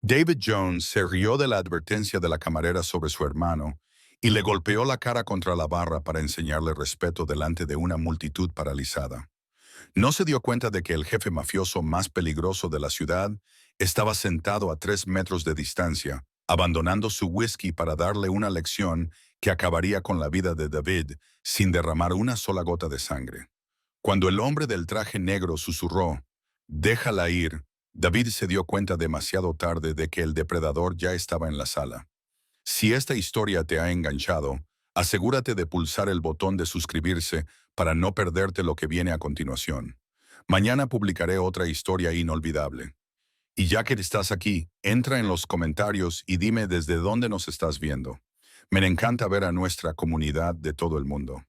David Jones se rió de la advertencia de la camarera sobre su hermano y le golpeó la cara contra la barra para enseñarle respeto delante de una multitud paralizada. No se dio cuenta de que el jefe mafioso más peligroso de la ciudad estaba sentado a 3 metros de distancia, abandonando su whisky para darle una lección que acabaría con la vida de David sin derramar una sola gota de sangre. Cuando el hombre del traje negro susurró, «Déjala ir», David se dio cuenta demasiado tarde de que el depredador ya estaba en la sala. Si esta historia te ha enganchado, asegúrate de pulsar el botón de suscribirse para no perderte lo que viene a continuación. Mañana publicaré otra historia inolvidable. Y ya que estás aquí, entra en los comentarios y dime desde dónde nos estás viendo. Me encanta ver a nuestra comunidad de todo el mundo.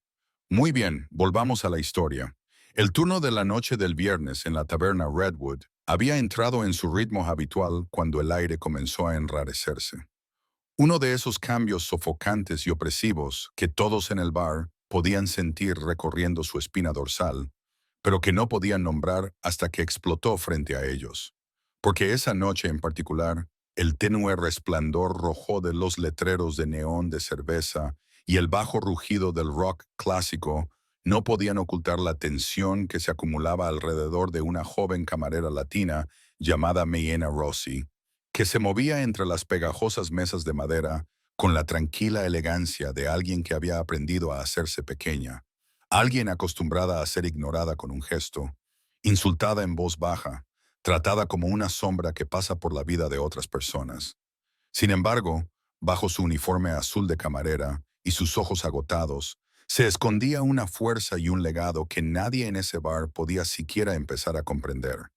Muy bien, volvamos a la historia. El turno de la noche del viernes en la taberna Redwood había entrado en su ritmo habitual cuando el aire comenzó a enrarecerse. Uno de esos cambios sofocantes y opresivos que todos en el bar podían sentir recorriendo su espina dorsal, pero que no podían nombrar hasta que explotó frente a ellos. Porque esa noche en particular, el tenue resplandor rojo de los letreros de neón de cerveza y el bajo rugido del rock clásico no podían ocultar la tensión que se acumulaba alrededor de una joven camarera latina llamada Mayena Rossi, que se movía entre las pegajosas mesas de madera con la tranquila elegancia de alguien que había aprendido a hacerse pequeña, alguien acostumbrada a ser ignorada con un gesto, insultada en voz baja, tratada como una sombra que pasa por la vida de otras personas. Sin embargo, bajo su uniforme azul de camarera y sus ojos agotados, se escondía una fuerza y un legado que nadie en ese bar podía siquiera empezar a comprender.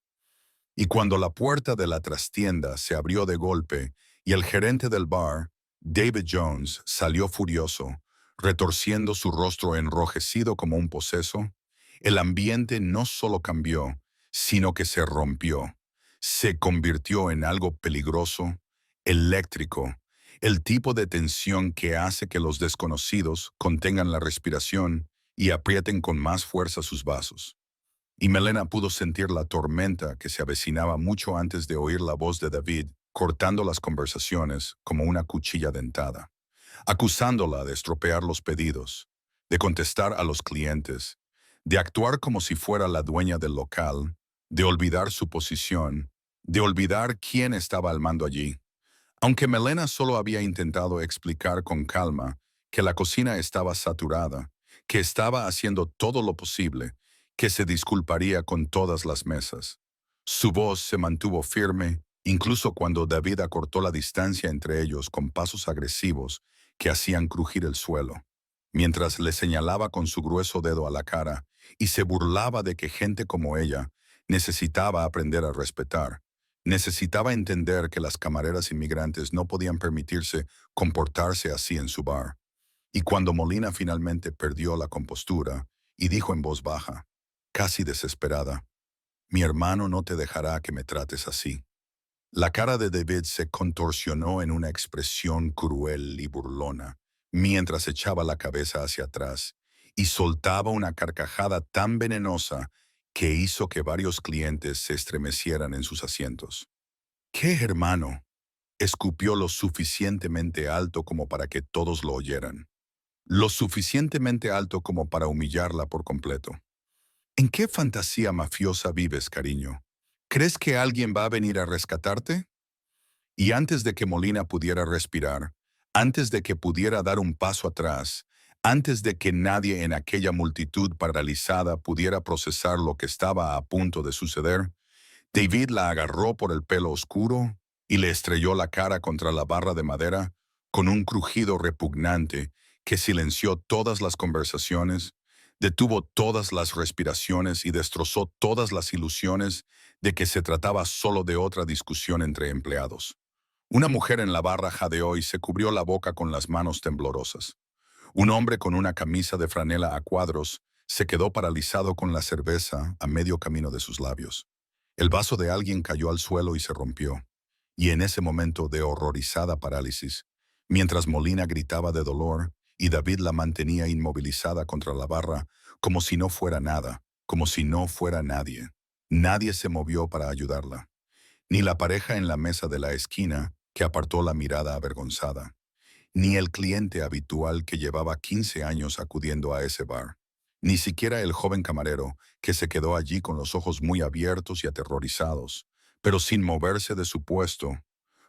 Y cuando la puerta de la trastienda se abrió de golpe y el gerente del bar, David Jones, salió furioso, retorciendo su rostro enrojecido como un poseso, el ambiente no solo cambió, sino que se rompió. Se convirtió en algo peligroso, eléctrico, el tipo de tensión que hace que los desconocidos contengan la respiración y aprieten con más fuerza sus vasos. Y Melena pudo sentir la tormenta que se avecinaba mucho antes de oír la voz de David, cortando las conversaciones como una cuchilla dentada, acusándola de estropear los pedidos, de contestar a los clientes, de actuar como si fuera la dueña del local, de olvidar su posición, de olvidar quién estaba al mando allí. Aunque Melena solo había intentado explicar con calma que la cocina estaba saturada, que estaba haciendo todo lo posible, que se disculparía con todas las mesas. Su voz se mantuvo firme, incluso cuando David acortó la distancia entre ellos con pasos agresivos que hacían crujir el suelo, mientras le señalaba con su grueso dedo a la cara y se burlaba de que gente como ella necesitaba aprender a respetar. Necesitaba entender que las camareras inmigrantes no podían permitirse comportarse así en su bar. Y cuando Molina finalmente perdió la compostura y dijo en voz baja, casi desesperada, «Mi hermano no te dejará que me trates así». La cara de David se contorsionó en una expresión cruel y burlona, mientras echaba la cabeza hacia atrás y soltaba una carcajada tan venenosa que hizo que varios clientes se estremecieran en sus asientos. «¿Qué hermano?», escupió lo suficientemente alto como para que todos lo oyeran, lo suficientemente alto como para humillarla por completo. ¿En qué fantasía mafiosa vives, cariño? ¿Crees que alguien va a venir a rescatarte? Y antes de que Molina pudiera respirar, antes de que pudiera dar un paso atrás, antes de que nadie en aquella multitud paralizada pudiera procesar lo que estaba a punto de suceder, David la agarró por el pelo oscuro y le estrelló la cara contra la barra de madera con un crujido repugnante que silenció todas las conversaciones, detuvo todas las respiraciones y destrozó todas las ilusiones de que se trataba solo de otra discusión entre empleados. Una mujer en la barra jadeó y se cubrió la boca con las manos temblorosas. Un hombre con una camisa de franela a cuadros se quedó paralizado con la cerveza a medio camino de sus labios. El vaso de alguien cayó al suelo y se rompió. Y en ese momento de horrorizada parálisis, mientras Molina gritaba de dolor y David la mantenía inmovilizada contra la barra, como si no fuera nada, como si no fuera nadie. Nadie se movió para ayudarla. ni la pareja en la mesa de la esquina que apartó la mirada avergonzada, ni el cliente habitual que llevaba 15 años acudiendo a ese bar, ni siquiera el joven camarero que se quedó allí con los ojos muy abiertos y aterrorizados, pero sin moverse de su puesto,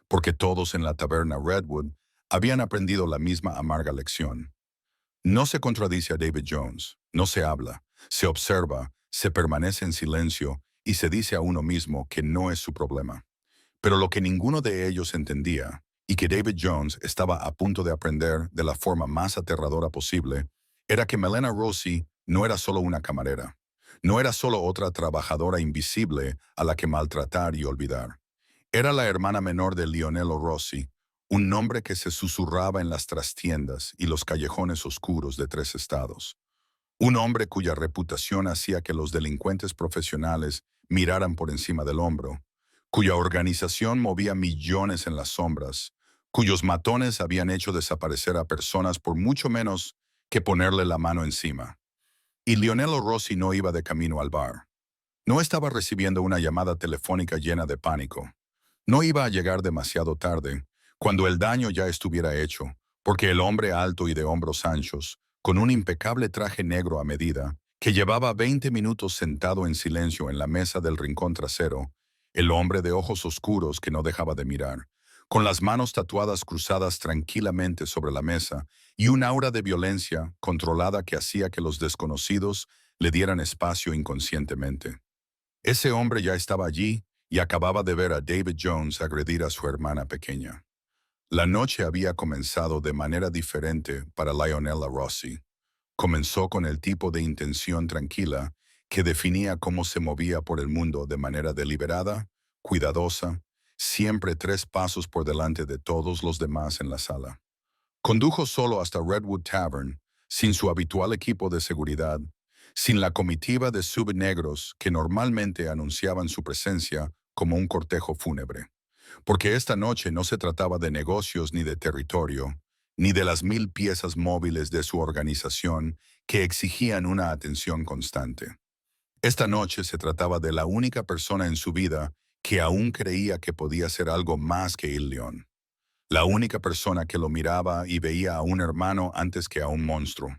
porque todos en la taberna Redwood habían aprendido la misma amarga lección. No se contradice a David Jones, no se habla, se observa, se permanece en silencio y se dice a uno mismo que no es su problema. Pero lo que ninguno de ellos entendía, y que David Jones estaba a punto de aprender de la forma más aterradora posible, era que Melena Rossi no era solo una camarera, no era solo otra trabajadora invisible a la que maltratar y olvidar. Era la hermana menor de Lionello Rossi, un nombre que se susurraba en las trastiendas y los callejones oscuros de 3 estados. Un hombre cuya reputación hacía que los delincuentes profesionales miraran por encima del hombro, cuya organización movía millones en las sombras, cuyos matones habían hecho desaparecer a personas por mucho menos que ponerle la mano encima. Y Lionello Rossi no iba de camino al bar. No estaba recibiendo una llamada telefónica llena de pánico. No iba a llegar demasiado tarde, cuando el daño ya estuviera hecho, porque el hombre alto y de hombros anchos, con un impecable traje negro a medida, que llevaba 20 minutos sentado en silencio en la mesa del rincón trasero, el hombre de ojos oscuros que no dejaba de mirar, con las manos tatuadas cruzadas tranquilamente sobre la mesa y un aura de violencia controlada que hacía que los desconocidos le dieran espacio inconscientemente. Ese hombre ya estaba allí y acababa de ver a David Jones agredir a su hermana pequeña. La noche había comenzado de manera diferente para Lionella Rossi. Comenzó con el tipo de intención tranquila que definía cómo se movía por el mundo de manera deliberada, cuidadosa, siempre 3 pasos por delante de todos los demás en la sala. Condujo solo hasta Redwood Tavern, sin su habitual equipo de seguridad, sin la comitiva de subnegros que normalmente anunciaban su presencia como un cortejo fúnebre. Porque esta noche no se trataba de negocios ni de territorio, ni de las 1000 piezas móviles de su organización que exigían una atención constante. Esta noche se trataba de la única persona en su vida que aún creía que podía ser algo más que Il León. La única persona que lo miraba y veía a un hermano antes que a un monstruo.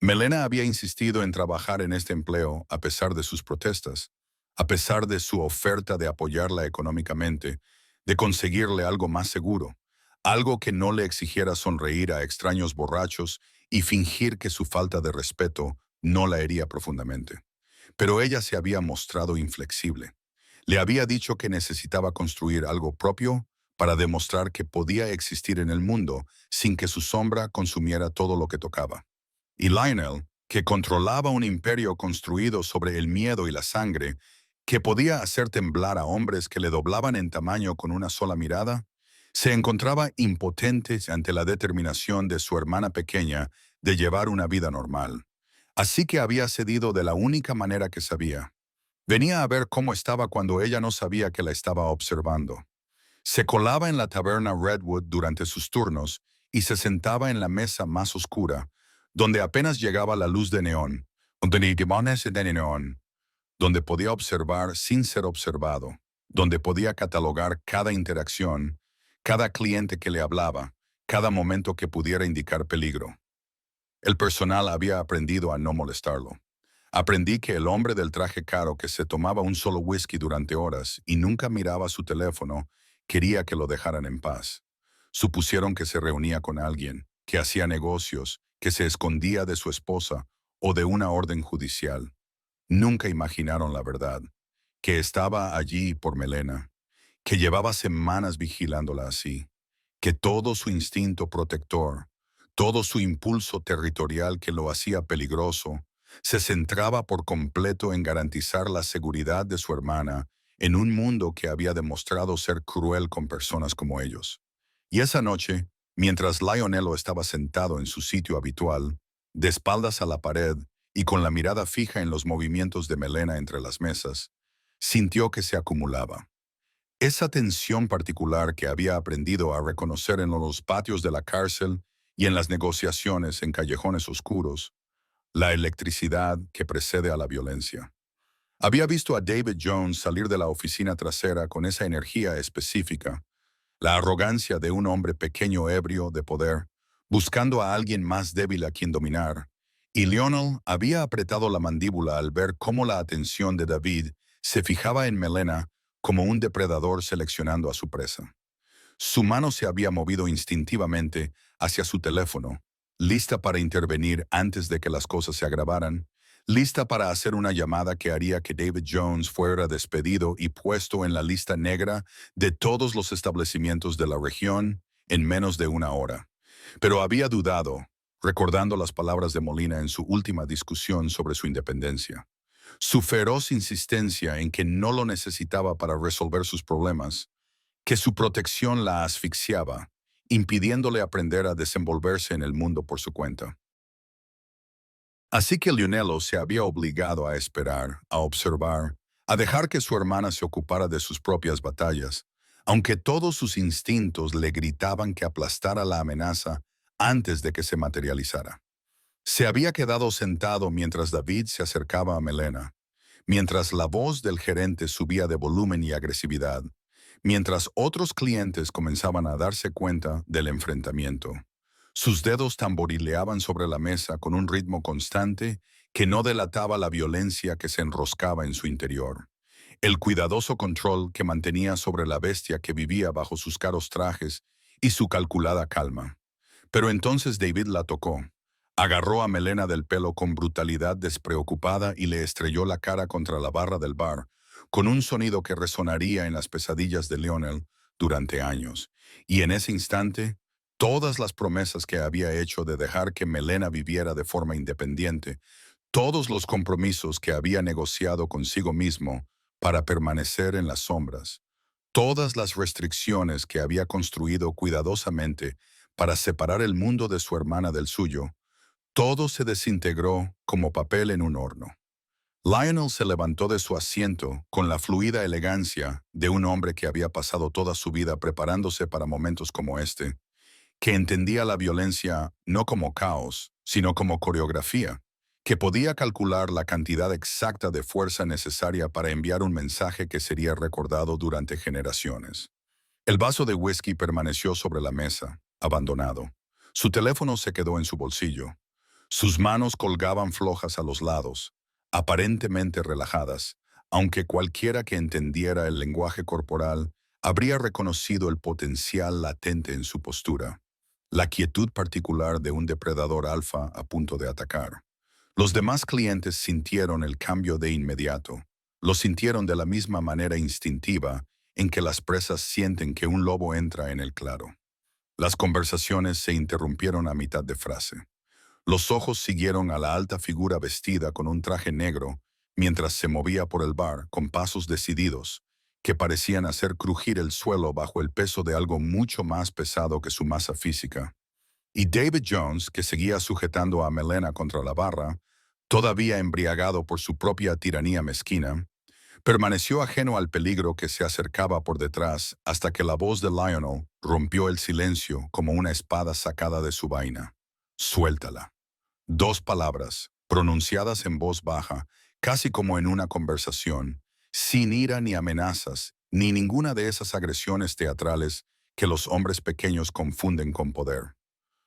Melena había insistido en trabajar en este empleo a pesar de sus protestas, a pesar de su oferta de apoyarla económicamente, de conseguirle algo más seguro, algo que no le exigiera sonreír a extraños borrachos y fingir que su falta de respeto no la hería profundamente. Pero ella se había mostrado inflexible. Le había dicho que necesitaba construir algo propio para demostrar que podía existir en el mundo sin que su sombra consumiera todo lo que tocaba. Y Lionel, que controlaba un imperio construido sobre el miedo y la sangre, que podía hacer temblar a hombres que le doblaban en tamaño con una sola mirada, se encontraba impotente ante la determinación de su hermana pequeña de llevar una vida normal. Así que había cedido de la única manera que sabía. Venía a ver cómo estaba cuando ella no sabía que la estaba observando. Se colaba en la taberna Redwood durante sus turnos y se sentaba en la mesa más oscura, donde apenas llegaba la luz de neón, donde podía observar sin ser observado, donde podía catalogar cada interacción, cada cliente que le hablaba, cada momento que pudiera indicar peligro. El personal había aprendido a no molestarlo. Aprendí que el hombre del traje caro que se tomaba un solo whisky durante horas y nunca miraba su teléfono quería que lo dejaran en paz. Supusieron que se reunía con alguien, que hacía negocios, que se escondía de su esposa o de una orden judicial. Nunca imaginaron la verdad, que estaba allí por Melena, que llevaba semanas vigilándola así, que todo su instinto protector, todo su impulso territorial que lo hacía peligroso, se centraba por completo en garantizar la seguridad de su hermana en un mundo que había demostrado ser cruel con personas como ellos. Y esa noche, mientras Lionello estaba sentado en su sitio habitual, de espaldas a la pared y con la mirada fija en los movimientos de Melena entre las mesas, sintió que se acumulaba. Esa tensión particular que había aprendido a reconocer en los patios de la cárcel y en las negociaciones en callejones oscuros, la electricidad que precede a la violencia. Había visto a David Jones salir de la oficina trasera con esa energía específica, la arrogancia de un hombre pequeño ebrio de poder, buscando a alguien más débil a quien dominar. Y Lionel había apretado la mandíbula al ver cómo la atención de David se fijaba en Melena como un depredador seleccionando a su presa. Su mano se había movido instintivamente hacia su teléfono, lista para intervenir antes de que las cosas se agravaran, lista para hacer una llamada que haría que David Jones fuera despedido y puesto en la lista negra de todos los establecimientos de la región en menos de una hora. Pero había dudado, recordando las palabras de Molina en su última discusión sobre su independencia. Su feroz insistencia en que no lo necesitaba para resolver sus problemas, que su protección la asfixiaba, impidiéndole aprender a desenvolverse en el mundo por su cuenta. Así que Lionello se había obligado a esperar, a observar, a dejar que su hermana se ocupara de sus propias batallas, aunque todos sus instintos le gritaban que aplastara la amenaza antes de que se materializara. Se había quedado sentado mientras David se acercaba a Melena, mientras la voz del gerente subía de volumen y agresividad, mientras otros clientes comenzaban a darse cuenta del enfrentamiento. Sus dedos tamborileaban sobre la mesa con un ritmo constante que no delataba la violencia que se enroscaba en su interior. El cuidadoso control que mantenía sobre la bestia que vivía bajo sus caros trajes y su calculada calma. Pero entonces David la tocó. Agarró a Melena del pelo con brutalidad despreocupada y le estrelló la cara contra la barra del bar, con un sonido que resonaría en las pesadillas de Lionel durante años. Y en ese instante, todas las promesas que había hecho de dejar que Melena viviera de forma independiente, todos los compromisos que había negociado consigo mismo para permanecer en las sombras, todas las restricciones que había construido cuidadosamente para separar el mundo de su hermana del suyo, todo se desintegró como papel en un horno. Lionel se levantó de su asiento con la fluida elegancia de un hombre que había pasado toda su vida preparándose para momentos como este, que entendía la violencia no como caos, sino como coreografía, que podía calcular la cantidad exacta de fuerza necesaria para enviar un mensaje que sería recordado durante generaciones. El vaso de whisky permaneció sobre la mesa, abandonado. Su teléfono se quedó en su bolsillo. Sus manos colgaban flojas a los lados, aparentemente relajadas, aunque cualquiera que entendiera el lenguaje corporal habría reconocido el potencial latente en su postura, la quietud particular de un depredador alfa a punto de atacar. Los demás clientes sintieron el cambio de inmediato. Lo sintieron de la misma manera instintiva en que las presas sienten que un lobo entra en el claro. Las conversaciones se interrumpieron a mitad de frase. Los ojos siguieron a la alta figura vestida con un traje negro mientras se movía por el bar con pasos decididos, que parecían hacer crujir el suelo bajo el peso de algo mucho más pesado que su masa física. Y David Jones, que seguía sujetando a Melena contra la barra, todavía embriagado por su propia tiranía mezquina, permaneció ajeno al peligro que se acercaba por detrás hasta que la voz de Lionel rompió el silencio como una espada sacada de su vaina. Suéltala. Dos palabras, pronunciadas en voz baja, casi como en una conversación, sin ira ni amenazas, ni ninguna de esas agresiones teatrales que los hombres pequeños confunden con poder.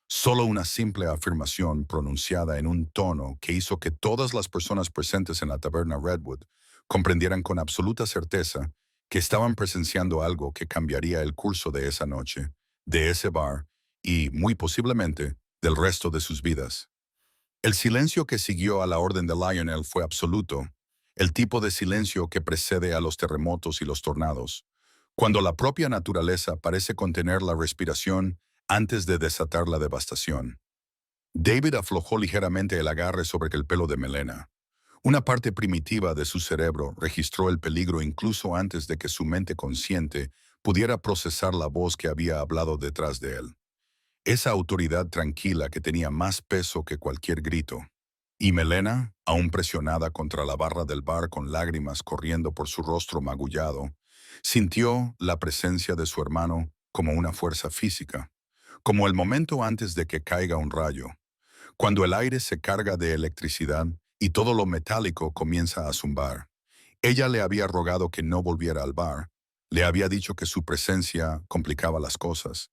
Solo una simple afirmación pronunciada en un tono que hizo que todas las personas presentes en la taberna Redwood comprendieran con absoluta certeza que estaban presenciando algo que cambiaría el curso de esa noche, de ese bar y, muy posiblemente, del resto de sus vidas. El silencio que siguió a la orden de Lionel fue absoluto, el tipo de silencio que precede a los terremotos y los tornados, cuando la propia naturaleza parece contener la respiración antes de desatar la devastación. David aflojó ligeramente el agarre sobre el pelo de Melena. Una parte primitiva de su cerebro registró el peligro incluso antes de que su mente consciente pudiera procesar la voz que había hablado detrás de él. Esa autoridad tranquila que tenía más peso que cualquier grito. Y Melena, aún presionada contra la barra del bar con lágrimas corriendo por su rostro magullado, sintió la presencia de su hermano como una fuerza física, como el momento antes de que caiga un rayo, cuando el aire se carga de electricidad y todo lo metálico comienza a zumbar, Ella le había rogado que no volviera al bar, le había dicho que su presencia complicaba las cosas,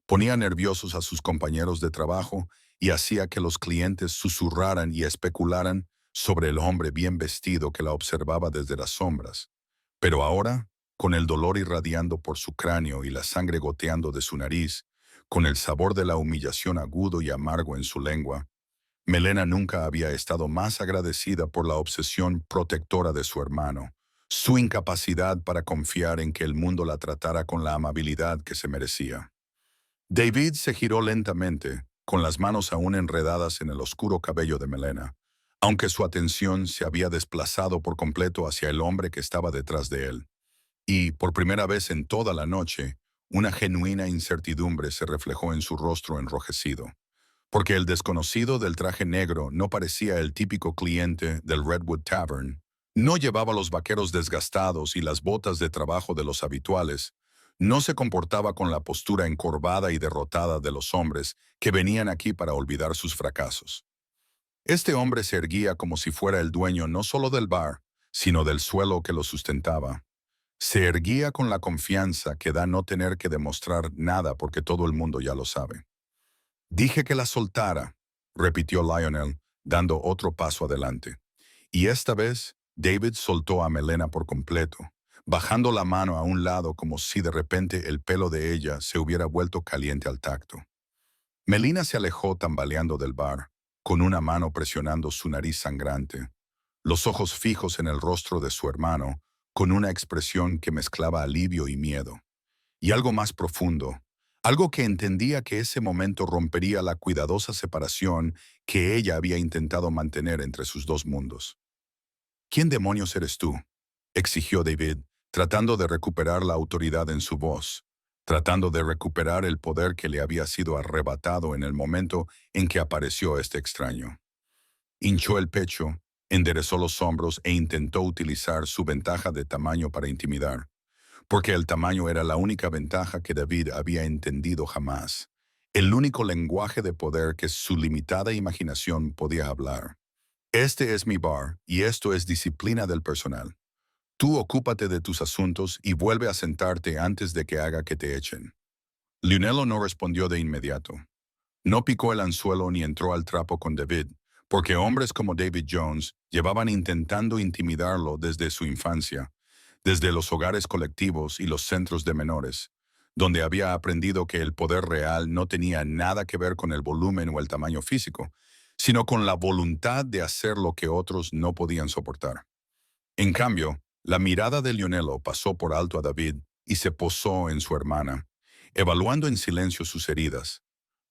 ponía nerviosos a sus compañeros de trabajo y hacía que los clientes susurraran y especularan sobre el hombre bien vestido que la observaba desde las sombras. Pero ahora, con el dolor irradiando por su cráneo y la sangre goteando de su nariz, con el sabor de la humillación agudo y amargo en su lengua, Melena nunca había estado más agradecida por la obsesión protectora de su hermano, su incapacidad para confiar en que el mundo la tratara con la amabilidad que se merecía. David se giró lentamente, con las manos aún enredadas en el oscuro cabello de Melena, aunque su atención se había desplazado por completo hacia el hombre que estaba detrás de él. Y, por primera vez en toda la noche, una genuina incertidumbre se reflejó en su rostro enrojecido, porque el desconocido del traje negro no parecía el típico cliente del Redwood Tavern. No llevaba los vaqueros desgastados y las botas de trabajo de los habituales. No se comportaba con la postura encorvada y derrotada de los hombres que venían aquí para olvidar sus fracasos. Este hombre se erguía como si fuera el dueño no solo del bar, sino del suelo que lo sustentaba. Se erguía con la confianza que da no tener que demostrar nada porque todo el mundo ya lo sabe. Dije que la soltara, repitió Lionel, dando otro paso adelante. Y esta vez, David soltó a Melena por completo, bajando la mano a un lado como si de repente el pelo de ella se hubiera vuelto caliente al tacto. Melina se alejó tambaleando del bar, con una mano presionando su nariz sangrante, los ojos fijos en el rostro de su hermano, con una expresión que mezclaba alivio y miedo. Y algo más profundo, algo que entendía que ese momento rompería la cuidadosa separación que ella había intentado mantener entre sus dos mundos. ¿Quién demonios eres tú?, exigió David, tratando de recuperar la autoridad en su voz, tratando de recuperar el poder que le había sido arrebatado en el momento en que apareció este extraño. Hinchó el pecho, enderezó los hombros e intentó utilizar su ventaja de tamaño para intimidar, porque el tamaño era la única ventaja que David había entendido jamás, el único lenguaje de poder que su limitada imaginación podía hablar. Este es mi bar y esto es disciplina del personal. Tú ocúpate de tus asuntos y vuelve a sentarte antes de que haga que te echen. Lionel no respondió de inmediato. No picó el anzuelo ni entró al trapo con David, porque hombres como David Jones llevaban intentando intimidarlo desde su infancia, desde los hogares colectivos y los centros de menores, donde había aprendido que el poder real no tenía nada que ver con el volumen o el tamaño físico, sino con la voluntad de hacer lo que otros no podían soportar. En cambio, la mirada de Lionel pasó por alto a David y se posó en su hermana, evaluando en silencio sus heridas,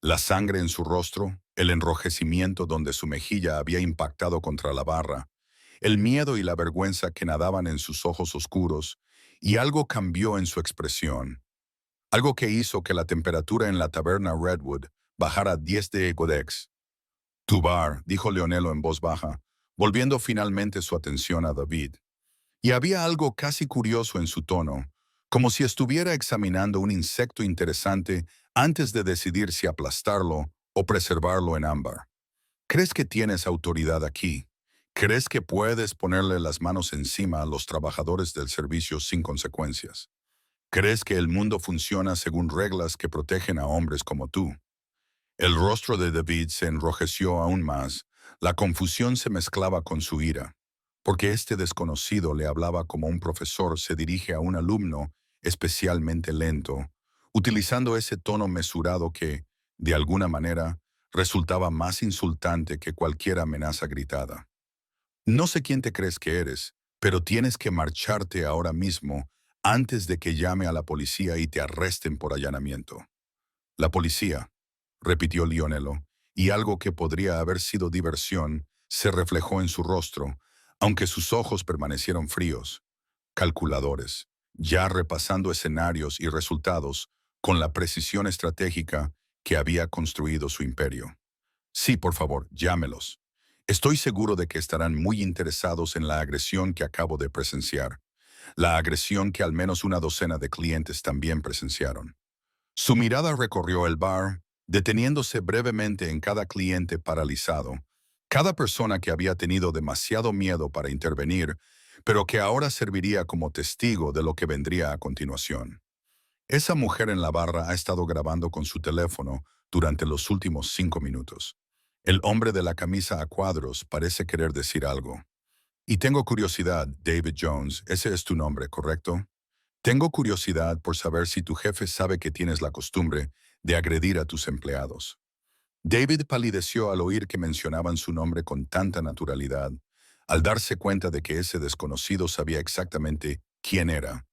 la sangre en su rostro, el enrojecimiento donde su mejilla había impactado contra la barra, el miedo y la vergüenza que nadaban en sus ojos oscuros, y algo cambió en su expresión, algo que hizo que la temperatura en la taberna Redwood bajara 10 de Godex. Tu bar, dijo Leonelo en voz baja, volviendo finalmente su atención a David. Y había algo casi curioso en su tono, como si estuviera examinando un insecto interesante antes de decidir si aplastarlo o preservarlo en ámbar. ¿Crees que tienes autoridad aquí? ¿Crees que puedes ponerle las manos encima a los trabajadores del servicio sin consecuencias? ¿Crees que el mundo funciona según reglas que protegen a hombres como tú? El rostro de David se enrojeció aún más, la confusión se mezclaba con su ira, porque este desconocido le hablaba como un profesor se dirige a un alumno especialmente lento, utilizando ese tono mesurado que, de alguna manera, resultaba más insultante que cualquier amenaza gritada. No sé quién te crees que eres, pero tienes que marcharte ahora mismo antes de que llame a la policía y te arresten por allanamiento. La policía, repitió Lionelo, y algo que podría haber sido diversión se reflejó en su rostro, aunque sus ojos permanecieron fríos. Calculadores, ya repasando escenarios y resultados con la precisión estratégica que había construido su imperio. Sí, por favor, llámelos. Estoy seguro de que estarán muy interesados en la agresión que acabo de presenciar, la agresión que al menos una docena de clientes también presenciaron. Su mirada recorrió el bar, deteniéndose brevemente en cada cliente paralizado, cada persona que había tenido demasiado miedo para intervenir, pero que ahora serviría como testigo de lo que vendría a continuación. Esa mujer en la barra ha estado grabando con su teléfono durante los últimos 5 minutos. El hombre de la camisa a cuadros parece querer decir algo. Y tengo curiosidad, David Jones, ese es tu nombre, ¿correcto? Tengo curiosidad por saber si tu jefe sabe que tienes la costumbre de agredir a tus empleados. David palideció al oír que mencionaban su nombre con tanta naturalidad, al darse cuenta de que ese desconocido sabía exactamente quién era,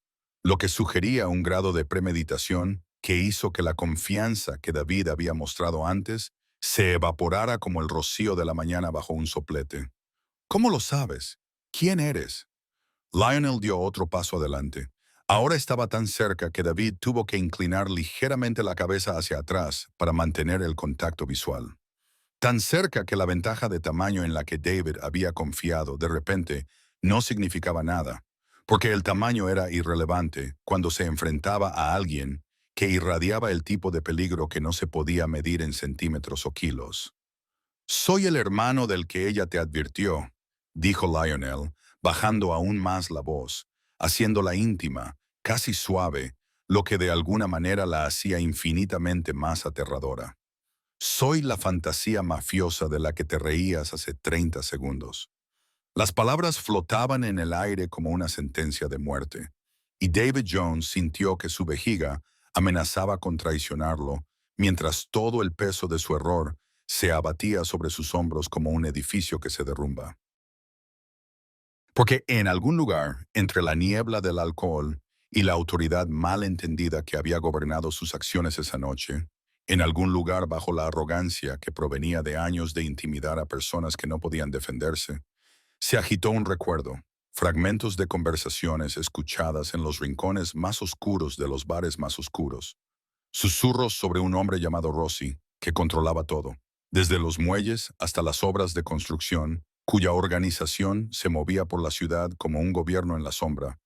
lo que sugería un grado de premeditación que hizo que la confianza que David había mostrado antes se evaporara como el rocío de la mañana bajo un soplete. ¿Cómo lo sabes? ¿Quién eres? Lionel dio otro paso adelante. Ahora estaba tan cerca que David tuvo que inclinar ligeramente la cabeza hacia atrás para mantener el contacto visual. Tan cerca que la ventaja de tamaño en la que David había confiado de repente no significaba nada, porque el tamaño era irrelevante cuando se enfrentaba a alguien que irradiaba el tipo de peligro que no se podía medir en centímetros o kilos. Soy el hermano del que ella te advirtió, dijo Lionel, bajando aún más la voz, haciéndola íntima, casi suave, lo que de alguna manera la hacía infinitamente más aterradora. Soy la fantasía mafiosa de la que te reías hace 30 segundos. Las palabras flotaban en el aire como una sentencia de muerte, y David Jones sintió que su vejiga amenazaba con traicionarlo, mientras todo el peso de su error se abatía sobre sus hombros como un edificio que se derrumba. Porque en algún lugar, entre la niebla del alcohol y la autoridad mal entendida que había gobernado sus acciones esa noche, en algún lugar bajo la arrogancia que provenía de años de intimidar a personas que no podían defenderse, se agitó un recuerdo, fragmentos de conversaciones escuchadas en los rincones más oscuros de los bares más oscuros, susurros sobre un hombre llamado Rossi, que controlaba todo, desde los muelles hasta las obras de construcción, cuya organización se movía por la ciudad como un gobierno en la sombra,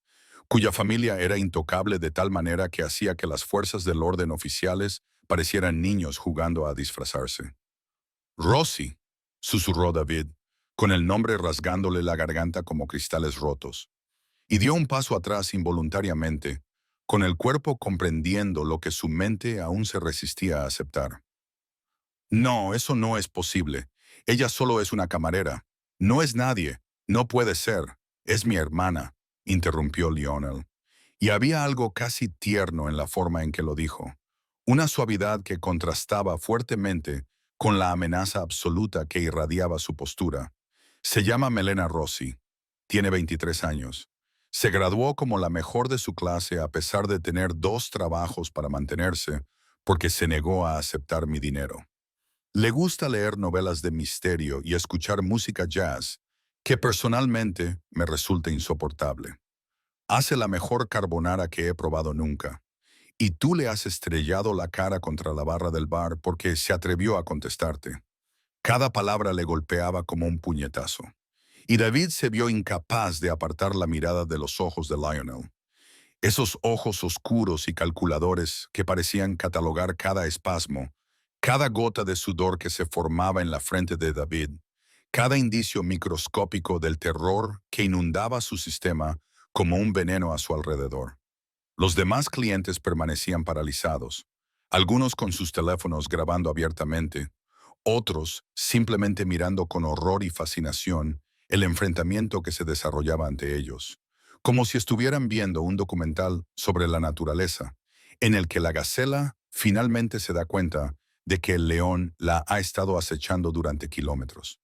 cuya familia era intocable de tal manera que hacía que las fuerzas del orden oficiales parecieran niños jugando a disfrazarse. Rossi, susurró David, con el nombre rasgándole la garganta como cristales rotos, y dio un paso atrás involuntariamente, con el cuerpo comprendiendo lo que su mente aún se resistía a aceptar. No, eso no es posible. Ella solo es una camarera. No es nadie. No puede ser. Es mi hermana, interrumpió Lionel. Y había algo casi tierno en la forma en que lo dijo. Una suavidad que contrastaba fuertemente con la amenaza absoluta que irradiaba su postura. Se llama Melena Rossi. Tiene 23 años. Se graduó como la mejor de su clase a pesar de tener 2 trabajos para mantenerse, porque se negó a aceptar mi dinero. Le gusta leer novelas de misterio y escuchar música jazz, que personalmente me resulta insoportable. Hace la mejor carbonara que he probado nunca. Y tú le has estrellado la cara contra la barra del bar porque se atrevió a contestarte. Cada palabra le golpeaba como un puñetazo. Y David se vio incapaz de apartar la mirada de los ojos de Lionel. Esos ojos oscuros y calculadores que parecían catalogar cada espasmo, cada gota de sudor que se formaba en la frente de David, cada indicio microscópico del terror que inundaba su sistema como un veneno a su alrededor. Los demás clientes permanecían paralizados, algunos con sus teléfonos grabando abiertamente, otros simplemente mirando con horror y fascinación el enfrentamiento que se desarrollaba ante ellos, como si estuvieran viendo un documental sobre la naturaleza, en el que la gacela finalmente se da cuenta de que el león la ha estado acechando durante kilómetros.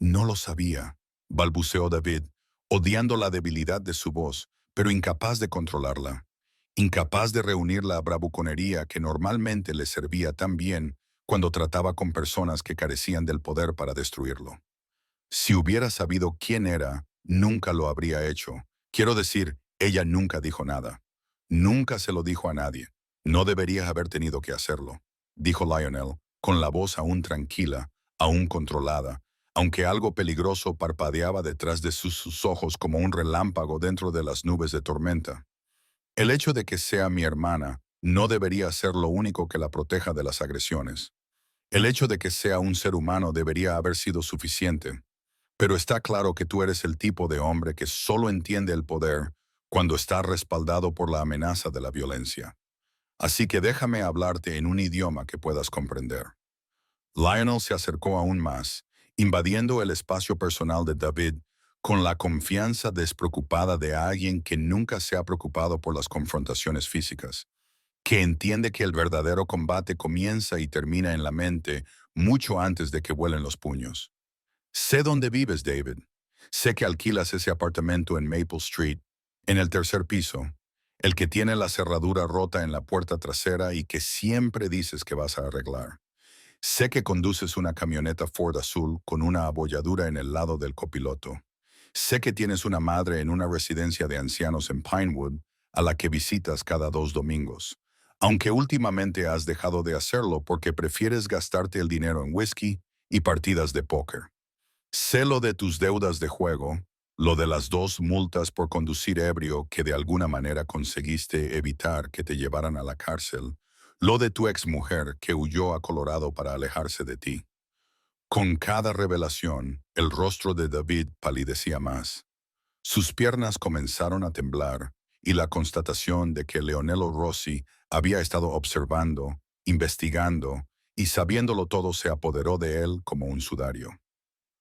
No lo sabía, balbuceó David, odiando la debilidad de su voz, pero incapaz de controlarla, incapaz de reunir la bravuconería que normalmente le servía tan bien cuando trataba con personas que carecían del poder para destruirlo. Si hubiera sabido quién era, nunca lo habría hecho. Quiero decir, ella nunca dijo nada. Nunca se lo dijo a nadie. No debería haber tenido que hacerlo, dijo Lionel, con la voz aún tranquila, aún controlada, aunque algo peligroso parpadeaba detrás de sus ojos como un relámpago dentro de las nubes de tormenta. El hecho de que sea mi hermana no debería ser lo único que la proteja de las agresiones. El hecho de que sea un ser humano debería haber sido suficiente. Pero está claro que tú eres el tipo de hombre que solo entiende el poder cuando está respaldado por la amenaza de la violencia. Así que déjame hablarte en un idioma que puedas comprender. Lionel se acercó aún más, invadiendo el espacio personal de David con la confianza despreocupada de alguien que nunca se ha preocupado por las confrontaciones físicas, que entiende que el verdadero combate comienza y termina en la mente mucho antes de que vuelen los puños. Sé dónde vives, David. Sé que alquilas ese apartamento en Maple Street, en el tercer piso, el que tiene la cerradura rota en la puerta trasera y que siempre dices que vas a arreglar. Sé que conduces una camioneta Ford azul con una abolladura en el lado del copiloto. Sé que tienes una madre en una residencia de ancianos en Pinewood a la que visitas cada 2 domingos, aunque últimamente has dejado de hacerlo porque prefieres gastarte el dinero en whisky y partidas de póker. Sé lo de tus deudas de juego, lo de las 2 multas por conducir ebrio que de alguna manera conseguiste evitar que te llevaran a la cárcel, lo de tu exmujer que huyó a Colorado para alejarse de ti. Con cada revelación, el rostro de David palidecía más. Sus piernas comenzaron a temblar y la constatación de que Leonello Rossi había estado observando, investigando y sabiéndolo todo se apoderó de él como un sudario.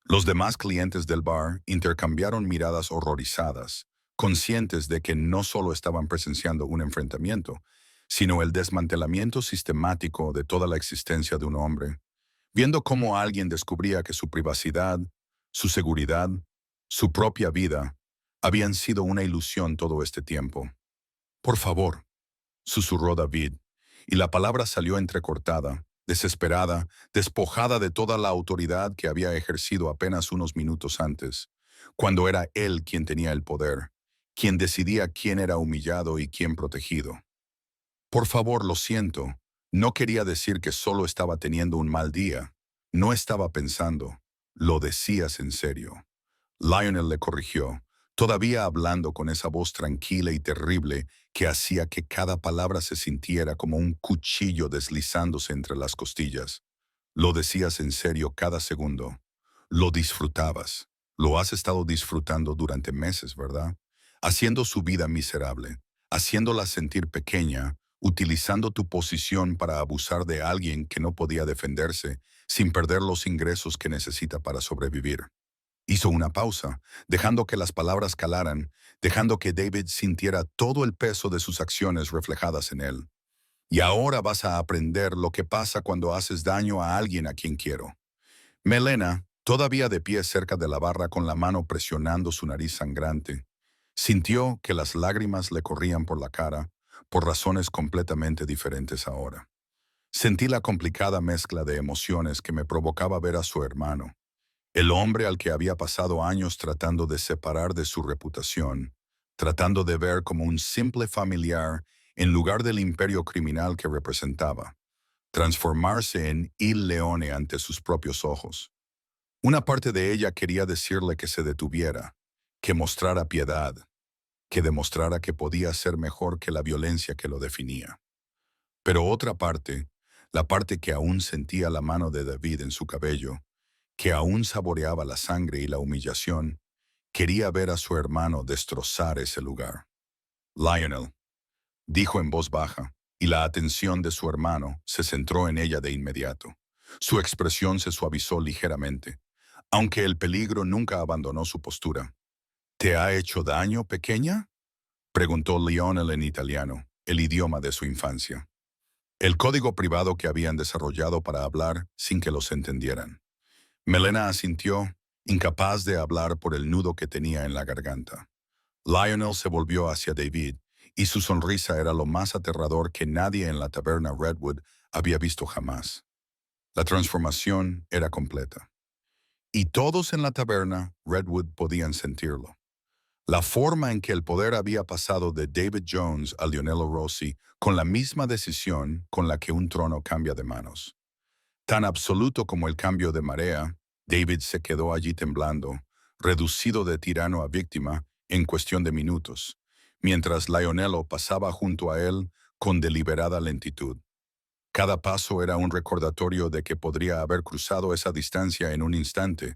Los demás clientes del bar intercambiaron miradas horrorizadas, conscientes de que no solo estaban presenciando un enfrentamiento, sino el desmantelamiento sistemático de toda la existencia de un hombre, viendo cómo alguien descubría que su privacidad, su seguridad, su propia vida, habían sido una ilusión todo este tiempo. Por favor, susurró David, y la palabra salió entrecortada, desesperada, despojada de toda la autoridad que había ejercido apenas unos minutos antes, cuando era él quien tenía el poder, quien decidía quién era humillado y quién protegido. Por favor, lo siento, no quería decir que solo estaba teniendo un mal día, no estaba pensando, lo decías en serio. Lionel le corrigió, todavía hablando con esa voz tranquila y terrible que hacía que cada palabra se sintiera como un cuchillo deslizándose entre las costillas. Lo decías en serio cada segundo. Lo disfrutabas. Lo has estado disfrutando durante meses, ¿verdad? Haciendo su vida miserable, haciéndola sentir pequeña, utilizando tu posición para abusar de alguien que no podía defenderse sin perder los ingresos que necesita para sobrevivir. Hizo una pausa, dejando que las palabras calaran, dejando que David sintiera todo el peso de sus acciones reflejadas en él. Y ahora vas a aprender lo que pasa cuando haces daño a alguien a quien quiero. Melena, todavía de pie cerca de la barra con la mano presionando su nariz sangrante, sintió que las lágrimas le corrían por la cara, por razones completamente diferentes ahora. Sentí la complicada mezcla de emociones que me provocaba ver a su hermano, el hombre al que había pasado años tratando de separar de su reputación, tratando de ver como un simple familiar en lugar del imperio criminal que representaba, transformarse en Il Leone ante sus propios ojos. Una parte de ella quería decirle que se detuviera, que mostrara piedad, que demostrara que podía ser mejor que la violencia que lo definía. Pero otra parte, la parte que aún sentía la mano de David en su cabello, que aún saboreaba la sangre y la humillación, quería ver a su hermano destrozar ese lugar. Lionel, dijo en voz baja, y la atención de su hermano se centró en ella de inmediato. Su expresión se suavizó ligeramente, aunque el peligro nunca abandonó su postura. ¿Te ha hecho daño, pequeña?, preguntó Lionel en italiano, el idioma de su infancia. El código privado que habían desarrollado para hablar sin que los entendieran. Melena asintió, incapaz de hablar por el nudo que tenía en la garganta. Lionel se volvió hacia David, y su sonrisa era lo más aterrador que nadie en la taberna Redwood había visto jamás. La transformación era completa. Y todos en la taberna Redwood podían sentirlo. La forma en que el poder había pasado de David Jones a Leonello Rossi con la misma decisión con la que un trono cambia de manos. Tan absoluto como el cambio de marea, David se quedó allí temblando, reducido de tirano a víctima en cuestión de minutos, mientras Lionello pasaba junto a él con deliberada lentitud. Cada paso era un recordatorio de que podría haber cruzado esa distancia en un instante,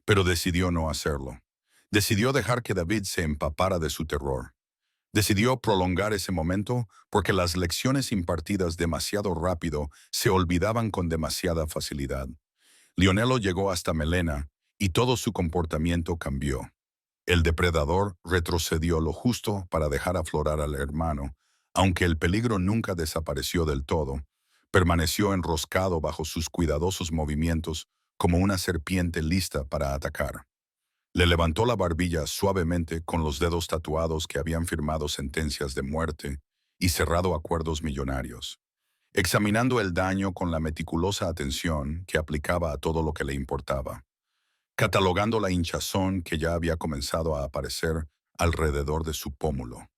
pero decidió no hacerlo. Decidió dejar que David se empapara de su terror. Decidió prolongar ese momento porque las lecciones impartidas demasiado rápido se olvidaban con demasiada facilidad. Lionello llegó hasta Melena y todo su comportamiento cambió. El depredador retrocedió lo justo para dejar aflorar al hermano, aunque el peligro nunca desapareció del todo. Permaneció enroscado bajo sus cuidadosos movimientos como una serpiente lista para atacar. Le levantó la barbilla suavemente con los dedos tatuados que habían firmado sentencias de muerte y cerrado acuerdos millonarios, examinando el daño con la meticulosa atención que aplicaba a todo lo que le importaba, catalogando la hinchazón que ya había comenzado a aparecer alrededor de su pómulo.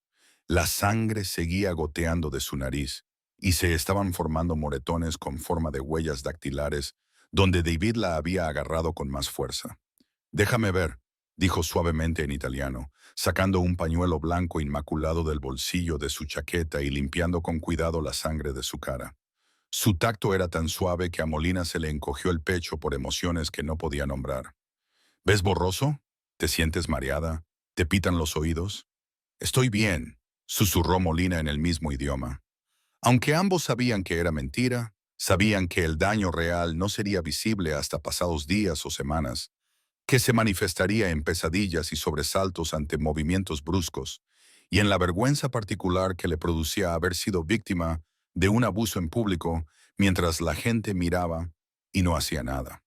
La sangre seguía goteando de su nariz y se estaban formando moretones con forma de huellas dactilares donde David la había agarrado con más fuerza. «Déjame ver», dijo suavemente en italiano, sacando un pañuelo blanco inmaculado del bolsillo de su chaqueta y limpiando con cuidado la sangre de su cara. Su tacto era tan suave que a Molina se le encogió el pecho por emociones que no podía nombrar. «¿Ves borroso? ¿Te sientes mareada? ¿Te pitan los oídos?» «Estoy bien», susurró Molina en el mismo idioma. Aunque ambos sabían que era mentira, sabían que el daño real no sería visible hasta pasados días o semanas, que se manifestaría en pesadillas y sobresaltos ante movimientos bruscos, y en la vergüenza particular que le producía haber sido víctima de un abuso en público mientras la gente miraba y no hacía nada.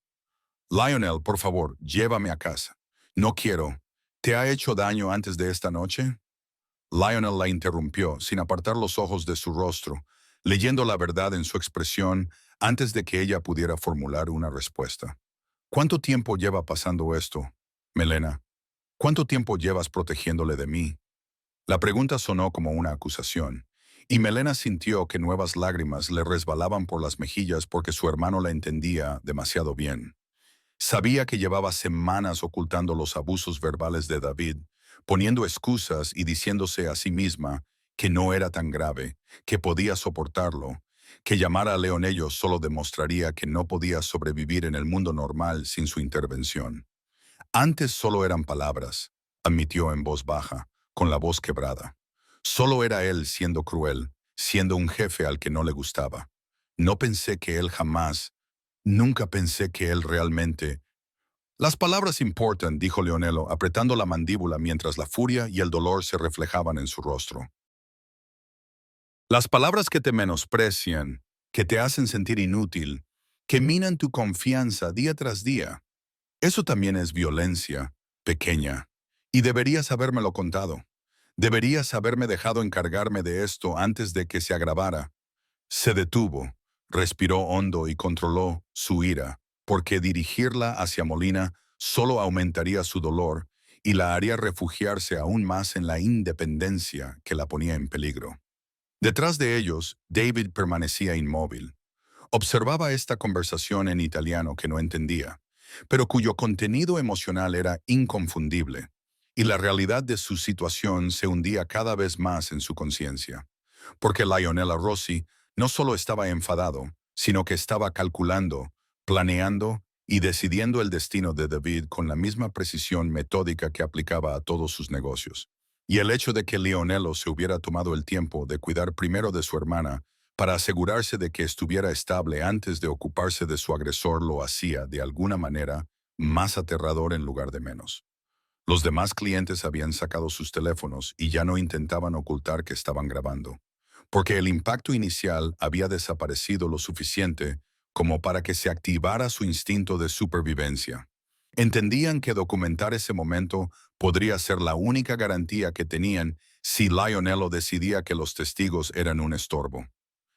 «Lionel, por favor, llévame a casa. No quiero. ¿Te ha hecho daño antes de esta noche?» Lionel la interrumpió, sin apartar los ojos de su rostro, leyendo la verdad en su expresión antes de que ella pudiera formular una respuesta. «¿Cuánto tiempo lleva pasando esto, Melena? ¿Cuánto tiempo llevas protegiéndole de mí?» La pregunta sonó como una acusación, y Melena sintió que nuevas lágrimas le resbalaban por las mejillas porque su hermano la entendía demasiado bien. Sabía que llevaba semanas ocultando los abusos verbales de David, poniendo excusas y diciéndose a sí misma que no era tan grave, que podía soportarlo, que llamar a Leonello solo demostraría que no podía sobrevivir en el mundo normal sin su intervención. Antes solo eran palabras, admitió en voz baja, con la voz quebrada. Solo era él siendo cruel, siendo un jefe al que no le gustaba. No pensé que él jamás, nunca pensé que él realmente... Las palabras importan, dijo Leonello, apretando la mandíbula mientras la furia y el dolor se reflejaban en su rostro. Las palabras que te menosprecian, que te hacen sentir inútil, que minan tu confianza día tras día. Eso también es violencia, pequeña. Y deberías habérmelo contado. Deberías haberme dejado encargarme de esto antes de que se agravara. Se detuvo, respiró hondo y controló su ira, porque dirigirla hacia Molina solo aumentaría su dolor y la haría refugiarse aún más en la independencia que la ponía en peligro. Detrás de ellos, David permanecía inmóvil. Observaba esta conversación en italiano que no entendía, pero cuyo contenido emocional era inconfundible, y la realidad de su situación se hundía cada vez más en su conciencia. Porque Lionella Rossi no solo estaba enfadado, sino que estaba calculando, planeando y decidiendo el destino de David con la misma precisión metódica que aplicaba a todos sus negocios. Y el hecho de que Lionello se hubiera tomado el tiempo de cuidar primero de su hermana para asegurarse de que estuviera estable antes de ocuparse de su agresor lo hacía, de alguna manera, más aterrador en lugar de menos. Los demás clientes habían sacado sus teléfonos y ya no intentaban ocultar que estaban grabando, porque el impacto inicial había desaparecido lo suficiente como para que se activara su instinto de supervivencia. Entendían que documentar ese momento podría ser la única garantía que tenían si Lionello decidía que los testigos eran un estorbo.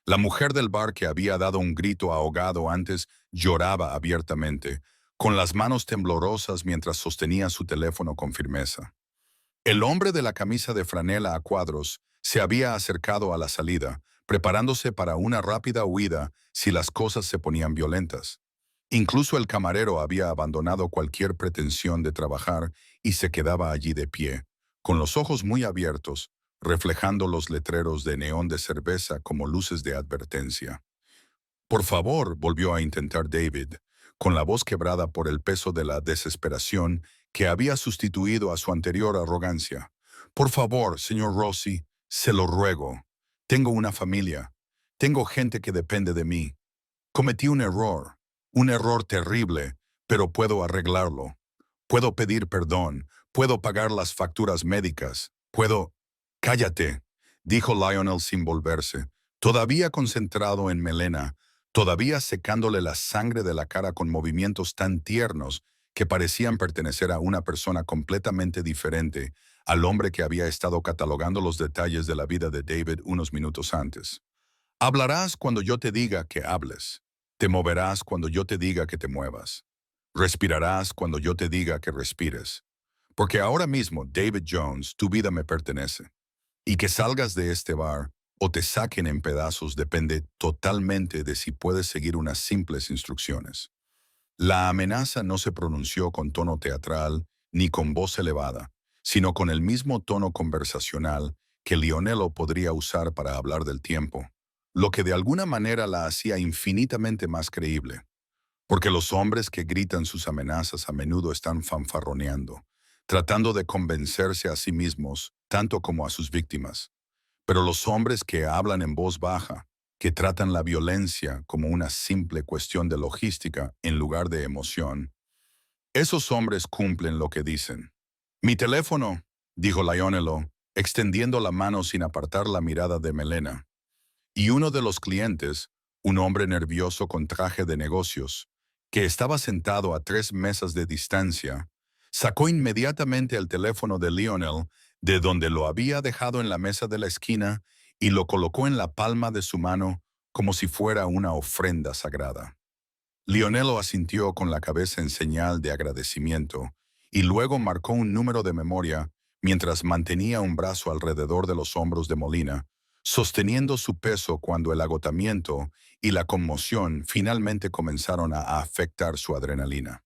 La mujer del bar que había dado un grito ahogado antes lloraba abiertamente, con las manos temblorosas mientras sostenía su teléfono con firmeza. El hombre de la camisa de franela a cuadros se había acercado a la salida, preparándose para una rápida huida si las cosas se ponían violentas. Incluso el camarero había abandonado cualquier pretensión de trabajar y se quedaba allí de pie, con los ojos muy abiertos, reflejando los letreros de neón de cerveza como luces de advertencia. «Por favor», volvió a intentar David, con la voz quebrada por el peso de la desesperación que había sustituido a su anterior arrogancia. Por favor, señor Rossi, se lo ruego. Tengo una familia. Tengo gente que depende de mí. Cometí un error terrible, pero puedo arreglarlo. Puedo pedir perdón, puedo pagar las facturas médicas, puedo... Cállate, dijo Lionel sin volverse, todavía concentrado en Melena, todavía secándole la sangre de la cara con movimientos tan tiernos que parecían pertenecer a una persona completamente diferente al hombre que había estado catalogando los detalles de la vida de David unos minutos antes. Hablarás cuando yo te diga que hables. Te moverás cuando yo te diga que te muevas. Respirarás cuando yo te diga que respires. Porque ahora mismo, David Jones, tu vida me pertenece. Y que salgas de este bar o te saquen en pedazos depende totalmente de si puedes seguir unas simples instrucciones. La amenaza no se pronunció con tono teatral ni con voz elevada, sino con el mismo tono conversacional que Lionello podría usar para hablar del tiempo, lo que de alguna manera la hacía infinitamente más creíble. Porque los hombres que gritan sus amenazas a menudo están fanfarroneando, tratando de convencerse a sí mismos tanto como a sus víctimas. Pero los hombres que hablan en voz baja, que tratan la violencia como una simple cuestión de logística en lugar de emoción, esos hombres cumplen lo que dicen. Mi teléfono, dijo Lionello, extendiendo la mano sin apartar la mirada de Melena. Y uno de los clientes, un hombre nervioso con traje de negocios, que estaba sentado a 3 mesas de distancia, sacó inmediatamente el teléfono de Lionel de donde lo había dejado en la mesa de la esquina y lo colocó en la palma de su mano como si fuera una ofrenda sagrada. Lionel lo asintió con la cabeza en señal de agradecimiento y luego marcó un número de memoria mientras mantenía un brazo alrededor de los hombros de Molina, sosteniendo su peso cuando el agotamiento y la conmoción finalmente comenzaron a afectar su adrenalina.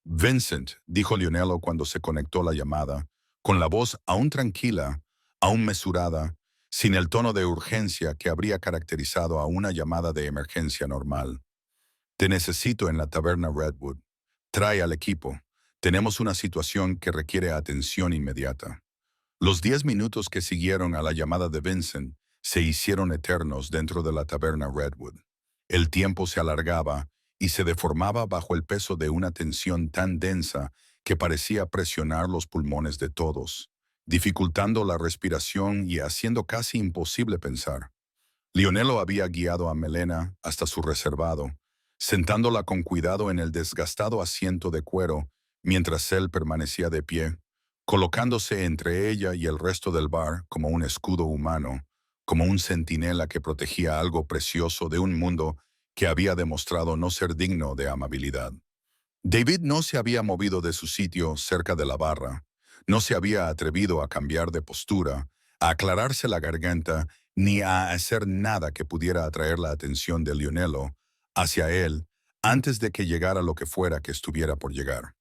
Vincent, dijo Lionello cuando se conectó la llamada, con la voz aún tranquila, aún mesurada, sin el tono de urgencia que habría caracterizado a una llamada de emergencia normal. Te necesito en la taberna Redwood. Trae al equipo. Tenemos una situación que requiere atención inmediata. Los 10 minutos que siguieron a la llamada de Vincent se hicieron eternos dentro de la taberna Redwood. El tiempo se alargaba y se deformaba bajo el peso de una tensión tan densa que parecía presionar los pulmones de todos, dificultando la respiración y haciendo casi imposible pensar. Lionello había guiado a Melena hasta su reservado, sentándola con cuidado en el desgastado asiento de cuero mientras él permanecía de pie, colocándose entre ella y el resto del bar como un escudo humano, como un centinela que protegía algo precioso de un mundo que había demostrado no ser digno de amabilidad. David no se había movido de su sitio cerca de la barra, no se había atrevido a cambiar de postura, a aclararse la garganta, ni a hacer nada que pudiera atraer la atención de Lionello hacia él antes de que llegara lo que fuera que estuviera por llegar.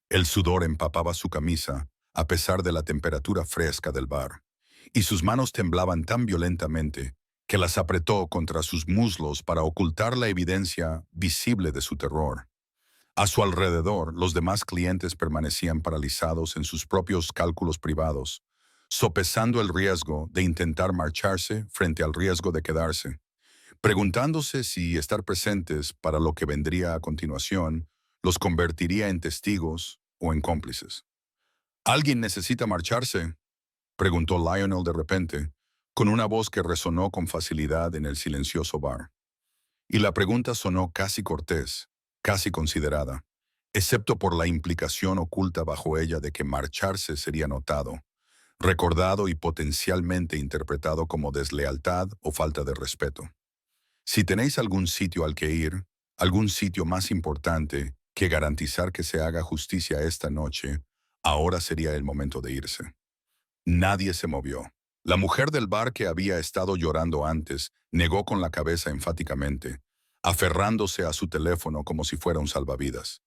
El sudor empapaba su camisa, a pesar de la temperatura fresca del bar, y sus manos temblaban tan violentamente que las apretó contra sus muslos para ocultar la evidencia visible de su terror. A su alrededor, los demás clientes permanecían paralizados en sus propios cálculos privados, sopesando el riesgo de intentar marcharse frente al riesgo de quedarse, preguntándose si estar presentes para lo que vendría a continuación los convertiría en testigos o en cómplices. ¿Alguien necesita marcharse?, preguntó Lionel de repente, con una voz que resonó con facilidad en el silencioso bar. Y la pregunta sonó casi cortés, casi considerada, excepto por la implicación oculta bajo ella de que marcharse sería notado, recordado y potencialmente interpretado como deslealtad o falta de respeto. Si tenéis algún sitio al que ir, algún sitio más importante que garantizar que se haga justicia esta noche, ahora sería el momento de irse. Nadie se movió. La mujer del bar que había estado llorando antes negó con la cabeza enfáticamente, aferrándose a su teléfono como si fuera un salvavidas.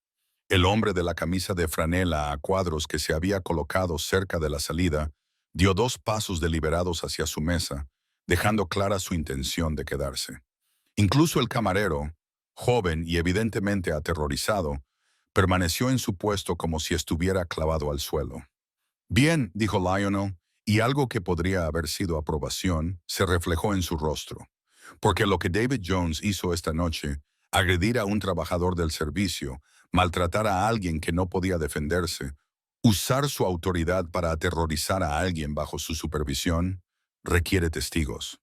El hombre de la camisa de franela a cuadros que se había colocado cerca de la salida dio 2 pasos deliberados hacia su mesa, dejando clara su intención de quedarse. Incluso el camarero, Joven y evidentemente aterrorizado, permaneció en su puesto como si estuviera clavado al suelo. Bien, dijo Lionel, y algo que podría haber sido aprobación se reflejó en su rostro. Porque lo que David Jones hizo esta noche, agredir a un trabajador del servicio, maltratar a alguien que no podía defenderse, usar su autoridad para aterrorizar a alguien bajo su supervisión, requiere testigos.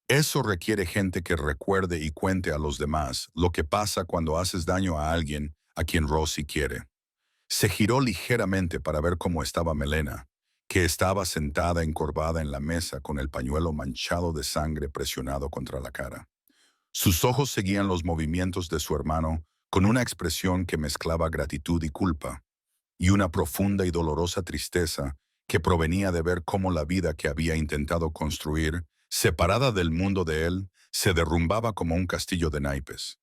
Eso requiere gente que recuerde y cuente a los demás lo que pasa cuando haces daño a alguien a quien Rosie quiere. Se giró ligeramente para ver cómo estaba Melena, que estaba sentada encorvada en la mesa con el pañuelo manchado de sangre presionado contra la cara. Sus ojos seguían los movimientos de su hermano con una expresión que mezclaba gratitud y culpa, y una profunda y dolorosa tristeza que provenía de ver cómo la vida que había intentado construir, separada del mundo de él, se derrumbaba como un castillo de naipes.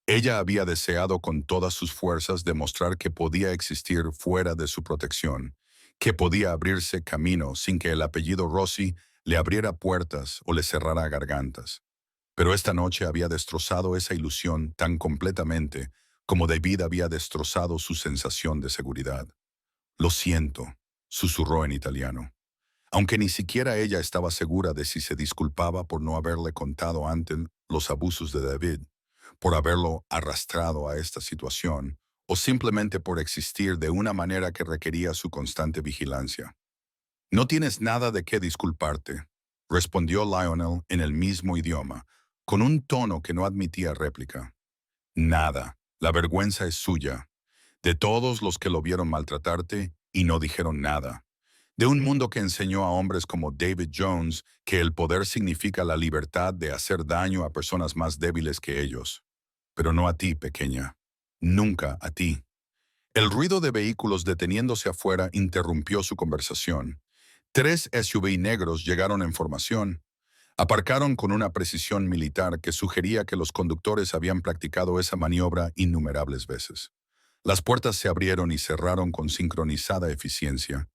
Ella había deseado con todas sus fuerzas demostrar que podía existir fuera de su protección, que podía abrirse camino sin que el apellido Rossi le abriera puertas o le cerrara gargantas. Pero esta noche había destrozado esa ilusión tan completamente como David había destrozado su sensación de seguridad. Lo siento, susurró en italiano. Aunque ni siquiera ella estaba segura de si se disculpaba por no haberle contado antes los abusos de David, por haberlo arrastrado a esta situación, o simplemente por existir de una manera que requería su constante vigilancia. No tienes nada de qué disculparte, respondió Lionel en el mismo idioma, con un tono que no admitía réplica. Nada, la vergüenza es suya, de todos los que lo vieron maltratarte y no dijeron nada. De un mundo que enseñó a hombres como David Jones que el poder significa la libertad de hacer daño a personas más débiles que ellos. Pero no a ti, pequeña. Nunca a ti. El ruido de vehículos deteniéndose afuera interrumpió su conversación. 3 SUV negros llegaron en formación. Aparcaron con una precisión militar que sugería que los conductores habían practicado esa maniobra innumerables veces. Las puertas se abrieron y cerraron con sincronizada eficiencia,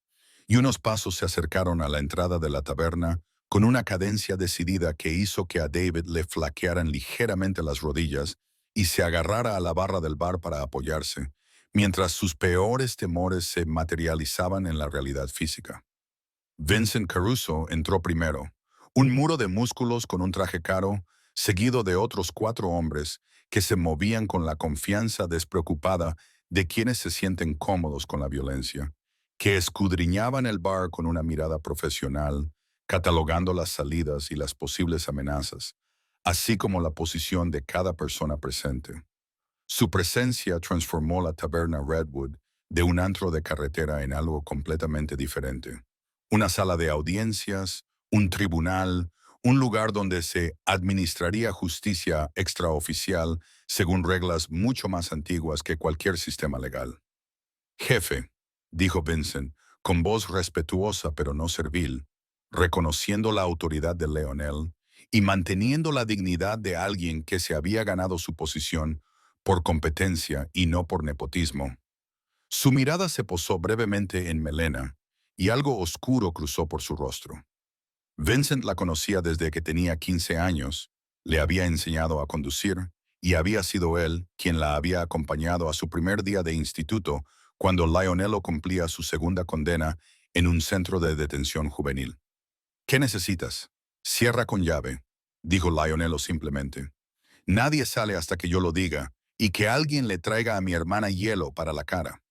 y unos pasos se acercaron a la entrada de la taberna con una cadencia decidida que hizo que a David le flaquearan ligeramente las rodillas y se agarrara a la barra del bar para apoyarse, mientras sus peores temores se materializaban en la realidad física. Vincent Caruso entró primero, un muro de músculos con un traje caro, seguido de otros 4 hombres que se movían con la confianza despreocupada de quienes se sienten cómodos con la violencia, que escudriñaban el bar con una mirada profesional, catalogando las salidas y las posibles amenazas, así como la posición de cada persona presente. Su presencia transformó la taberna Redwood de un antro de carretera en algo completamente diferente. Una sala de audiencias, un tribunal, un lugar donde se administraría justicia extraoficial según reglas mucho más antiguas que cualquier sistema legal. Jefe, dijo Vincent, con voz respetuosa pero no servil, reconociendo la autoridad de Leonel y manteniendo la dignidad de alguien que se había ganado su posición por competencia y no por nepotismo. Su mirada se posó brevemente en Melena, y algo oscuro cruzó por su rostro. Vincent la conocía desde que tenía 15 años, le había enseñado a conducir, y había sido él quien la había acompañado a su primer día de instituto cuando Lionello cumplía su segunda condena en un centro de detención juvenil. ¿Qué necesitas? Cierra con llave, dijo Lionello simplemente. Nadie sale hasta que yo lo diga, y que alguien le traiga a mi hermana hielo para la cara.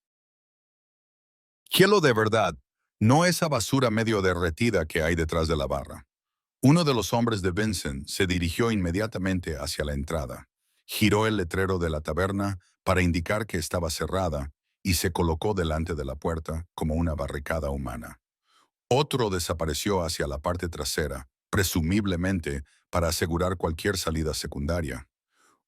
Hielo de verdad, no esa basura medio derretida que hay detrás de la barra. Uno de los hombres de Vincent se dirigió inmediatamente hacia la entrada, giró el letrero de la taberna para indicar que estaba cerrada y se colocó delante de la puerta como una barricada humana. Otro desapareció hacia la parte trasera, presumiblemente para asegurar cualquier salida secundaria.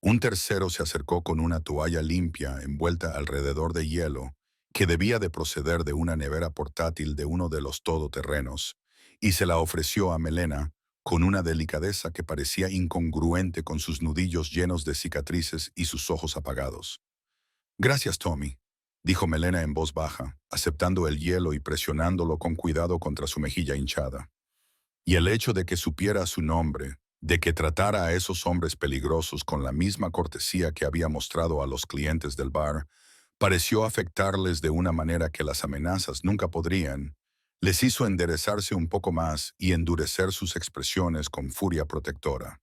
Un tercero se acercó con una toalla limpia envuelta alrededor de hielo, que debía de proceder de una nevera portátil de uno de los todoterrenos, y se la ofreció a Melena con una delicadeza que parecía incongruente con sus nudillos llenos de cicatrices y sus ojos apagados. Gracias, Tommy, dijo Melena en voz baja, aceptando el hielo y presionándolo con cuidado contra su mejilla hinchada. Y el hecho de que supiera su nombre, de que tratara a esos hombres peligrosos con la misma cortesía que había mostrado a los clientes del bar, pareció afectarles de una manera que las amenazas nunca podrían. Les hizo enderezarse un poco más y endurecer sus expresiones con furia protectora.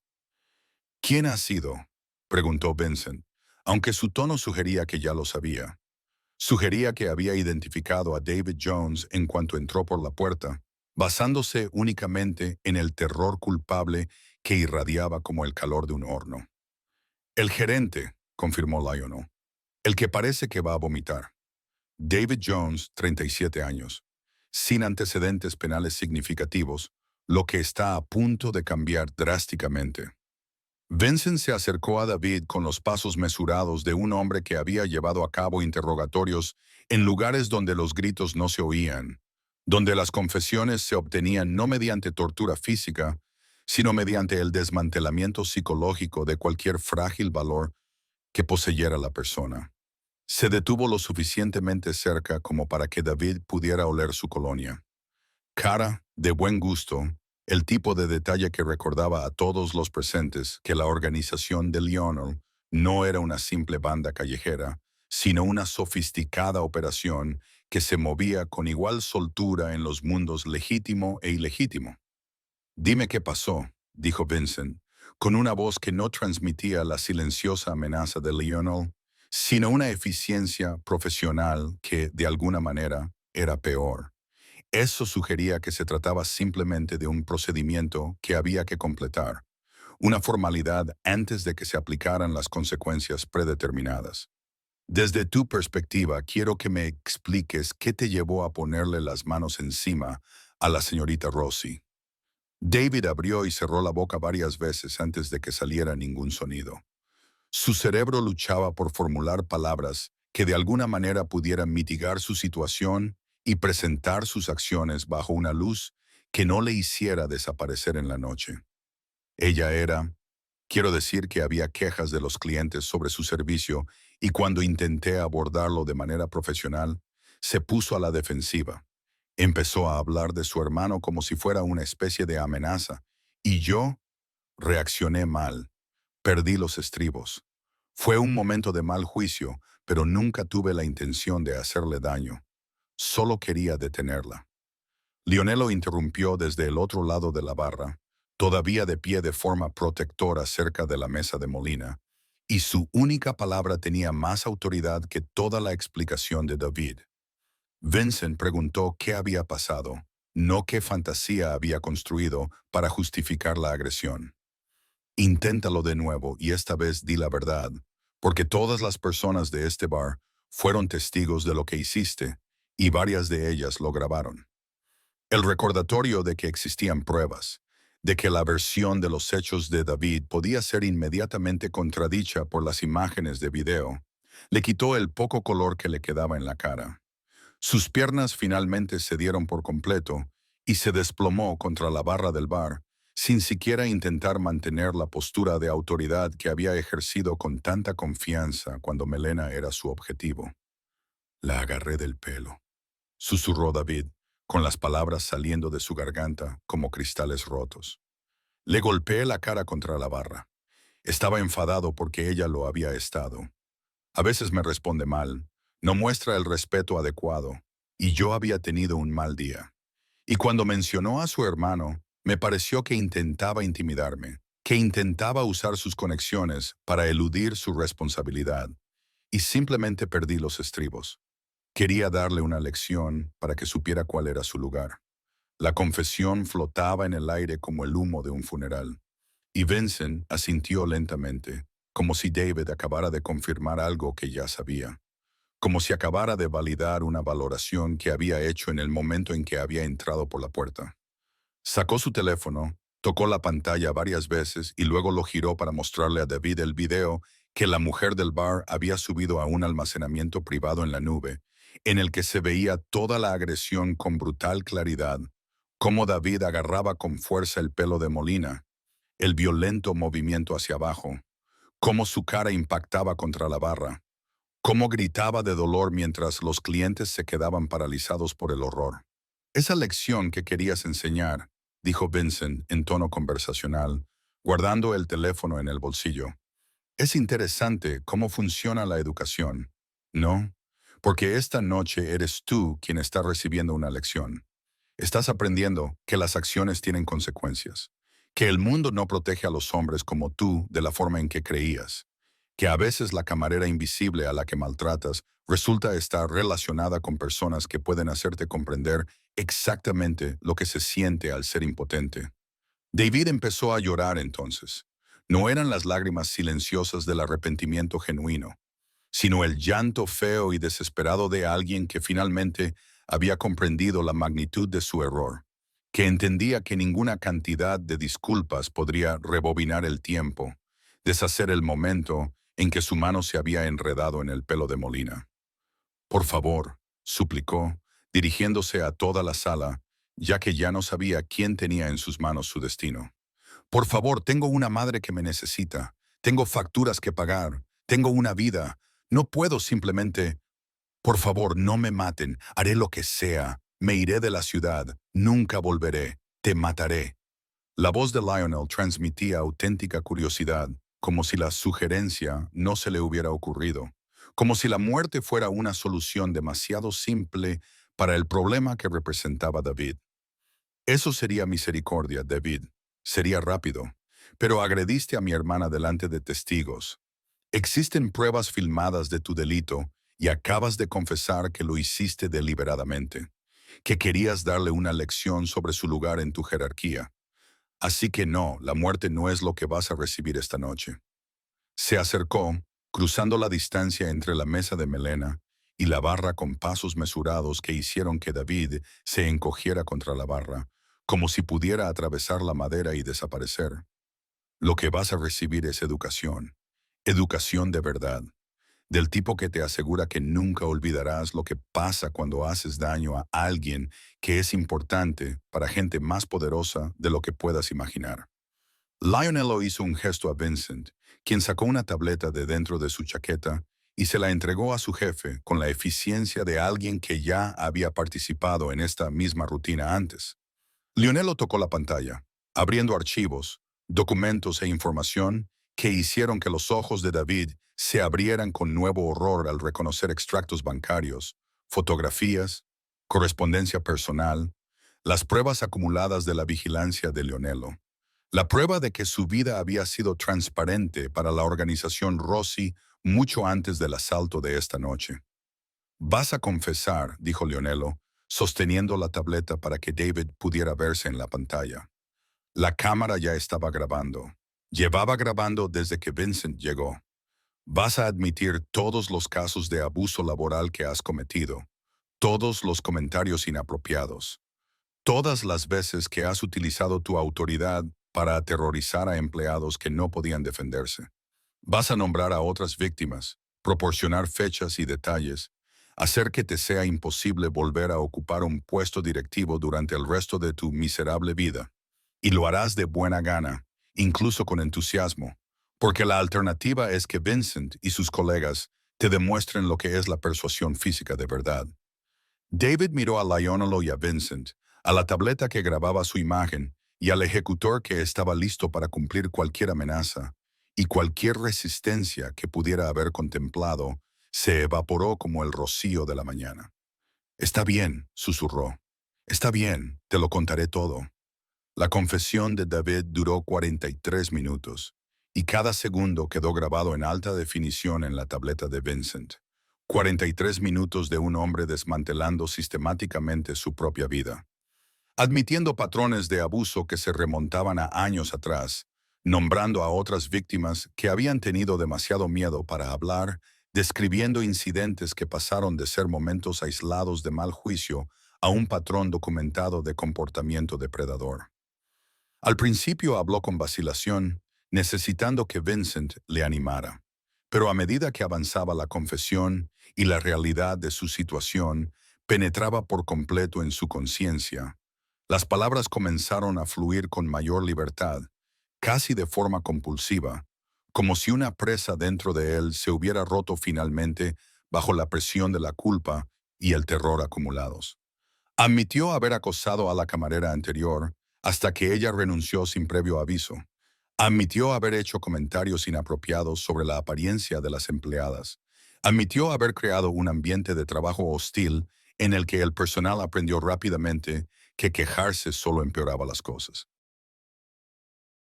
¿Quién ha sido?, preguntó Vincent, aunque su tono sugería que ya lo sabía. Sugería que había identificado a David Jones en cuanto entró por la puerta, basándose únicamente en el terror culpable que irradiaba como el calor de un horno. El gerente, confirmó Lionel, el que parece que va a vomitar. David Jones, 37 años, sin antecedentes penales significativos, lo que está a punto de cambiar drásticamente. Vincent se acercó a David con los pasos mesurados de un hombre que había llevado a cabo interrogatorios en lugares donde los gritos no se oían, donde las confesiones se obtenían no mediante tortura física, sino mediante el desmantelamiento psicológico de cualquier frágil valor que poseyera la persona. Se detuvo lo suficientemente cerca como para que David pudiera oler su colonia. Cara, de buen gusto, el tipo de detalle que recordaba a todos los presentes que la organización de Lionel no era una simple banda callejera, sino una sofisticada operación que se movía con igual soltura en los mundos legítimo e ilegítimo. «Dime qué pasó», dijo Vincent, con una voz que no transmitía la silenciosa amenaza de Lionel, sino una eficiencia profesional que, de alguna manera, era peor. Eso sugería que se trataba simplemente de un procedimiento que había que completar, una formalidad antes de que se aplicaran las consecuencias predeterminadas. Desde tu perspectiva, quiero que me expliques qué te llevó a ponerle las manos encima a la señorita Rossi. David abrió y cerró la boca varias veces antes de que saliera ningún sonido. Su cerebro luchaba por formular palabras que de alguna manera pudieran mitigar su situación y presentar sus acciones bajo una luz que no le hiciera desaparecer en la noche. Ella era, quiero decir que había quejas de los clientes sobre su servicio y cuando intenté abordarlo de manera profesional, se puso a la defensiva. Empezó a hablar de su hermano como si fuera una especie de amenaza y yo reaccioné mal. Perdí los estribos. Fue un momento de mal juicio, pero nunca tuve la intención de hacerle daño. Solo quería detenerla. Lionel lo interrumpió desde el otro lado de la barra, todavía de pie de forma protectora cerca de la mesa de Molina, y su única palabra tenía más autoridad que toda la explicación de David. Vincent preguntó qué había pasado, no qué fantasía había construido para justificar la agresión. Inténtalo de nuevo y esta vez di la verdad, porque todas las personas de este bar fueron testigos de lo que hiciste y varias de ellas lo grabaron. El recordatorio de que existían pruebas, de que la versión de los hechos de David podía ser inmediatamente contradicha por las imágenes de video, le quitó el poco color que le quedaba en la cara. Sus piernas finalmente cedieron por completo y se desplomó contra la barra del bar, sin siquiera intentar mantener la postura de autoridad que había ejercido con tanta confianza cuando Melena era su objetivo. La agarré del pelo, susurró David, con las palabras saliendo de su garganta como cristales rotos. Le golpeé la cara contra la barra. Estaba enfadado porque ella lo había estado. A veces me responde mal, no muestra el respeto adecuado, y yo había tenido un mal día. Y cuando mencionó a su hermano, me pareció que intentaba intimidarme, que intentaba usar sus conexiones para eludir su responsabilidad, y simplemente perdí los estribos. Quería darle una lección para que supiera cuál era su lugar. La confesión flotaba en el aire como el humo de un funeral, y Vincent asintió lentamente, como si David acabara de confirmar algo que ya sabía, como si acabara de validar una valoración que había hecho en el momento en que había entrado por la puerta. Sacó su teléfono, tocó la pantalla varias veces y luego lo giró para mostrarle a David el video que la mujer del bar había subido a un almacenamiento privado en la nube, en el que se veía toda la agresión con brutal claridad, cómo David agarraba con fuerza el pelo de Molina, el violento movimiento hacia abajo, cómo su cara impactaba contra la barra, cómo gritaba de dolor mientras los clientes se quedaban paralizados por el horror. Esa lección que querías enseñar, dijo Vincent en tono conversacional, guardando el teléfono en el bolsillo. Es interesante cómo funciona la educación, ¿no? Porque esta noche eres tú quien está recibiendo una lección. Estás aprendiendo que las acciones tienen consecuencias, que el mundo no protege a los hombres como tú de la forma en que creías, que a veces la camarera invisible a la que maltratas resulta estar relacionada con personas que pueden hacerte comprender exactamente lo que se siente al ser impotente. David empezó a llorar entonces. No eran las lágrimas silenciosas del arrepentimiento genuino, sino el llanto feo y desesperado de alguien que finalmente había comprendido la magnitud de su error, que entendía que ninguna cantidad de disculpas podría rebobinar el tiempo, deshacer el momento en que su mano se había enredado en el pelo de Molina. Por favor, suplicó, dirigiéndose a toda la sala, ya que ya no sabía quién tenía en sus manos su destino. Por favor, tengo una madre que me necesita. Tengo facturas que pagar. Tengo una vida. No puedo simplemente... Por favor, no me maten. Haré lo que sea. Me iré de la ciudad. Nunca volveré. Te mataré. La voz de Lionel transmitía auténtica curiosidad, como si la sugerencia no se le hubiera ocurrido, como si la muerte fuera una solución demasiado simple para el problema que representaba David. Eso sería misericordia, David. Sería rápido. Pero agrediste a mi hermana delante de testigos. Existen pruebas filmadas de tu delito y acabas de confesar que lo hiciste deliberadamente, que querías darle una lección sobre su lugar en tu jerarquía. Así que no, la muerte no es lo que vas a recibir esta noche. Se acercó, cruzando la distancia entre la mesa de Melena y la barra con pasos mesurados que hicieron que David se encogiera contra la barra, como si pudiera atravesar la madera y desaparecer. Lo que vas a recibir es educación, educación de verdad, del tipo que te asegura que nunca olvidarás lo que pasa cuando haces daño a alguien que es importante para gente más poderosa de lo que puedas imaginar. Lionel hizo un gesto a Vincent, quien sacó una tableta de dentro de su chaqueta y se la entregó a su jefe con la eficiencia de alguien que ya había participado en esta misma rutina antes. Lionel tocó la pantalla, abriendo archivos, documentos e información que hicieron que los ojos de David se abrieran con nuevo horror al reconocer extractos bancarios, fotografías, correspondencia personal, las pruebas acumuladas de la vigilancia de Lionel. La prueba de que su vida había sido transparente para la organización Rossi mucho antes del asalto de esta noche. Vas a confesar, dijo Leonelo, sosteniendo la tableta para que David pudiera verse en la pantalla. La cámara ya estaba grabando. Llevaba grabando desde que Vincent llegó. Vas a admitir todos los casos de abuso laboral que has cometido, todos los comentarios inapropiados, todas las veces que has utilizado tu autoridad para aterrorizar a empleados que no podían defenderse. Vas a nombrar a otras víctimas, proporcionar fechas y detalles, hacer que te sea imposible volver a ocupar un puesto directivo durante el resto de tu miserable vida. Y lo harás de buena gana, incluso con entusiasmo, porque la alternativa es que Vincent y sus colegas te demuestren lo que es la persuasión física de verdad. David miró a Lionel y a Vincent, a la tableta que grababa su imagen y al ejecutor que estaba listo para cumplir cualquier amenaza, y cualquier resistencia que pudiera haber contemplado se evaporó como el rocío de la mañana. Está bien, susurró. Está bien, te lo contaré todo. La confesión de David duró 43 minutos, y cada segundo quedó grabado en alta definición en la tableta de Vincent. 43 minutos de un hombre desmantelando sistemáticamente su propia vida, admitiendo patrones de abuso que se remontaban a años atrás, nombrando a otras víctimas que habían tenido demasiado miedo para hablar, describiendo incidentes que pasaron de ser momentos aislados de mal juicio a un patrón documentado de comportamiento depredador. Al principio habló con vacilación, necesitando que Vincent le animara. Pero a medida que avanzaba la confesión y la realidad de su situación penetraba por completo en su conciencia, las palabras comenzaron a fluir con mayor libertad, casi de forma compulsiva, como si una presa dentro de él se hubiera roto finalmente bajo la presión de la culpa y el terror acumulados. Admitió haber acosado a la camarera anterior hasta que ella renunció sin previo aviso. Admitió haber hecho comentarios inapropiados sobre la apariencia de las empleadas. Admitió haber creado un ambiente de trabajo hostil en el que el personal aprendió rápidamente que quejarse solo empeoraba las cosas.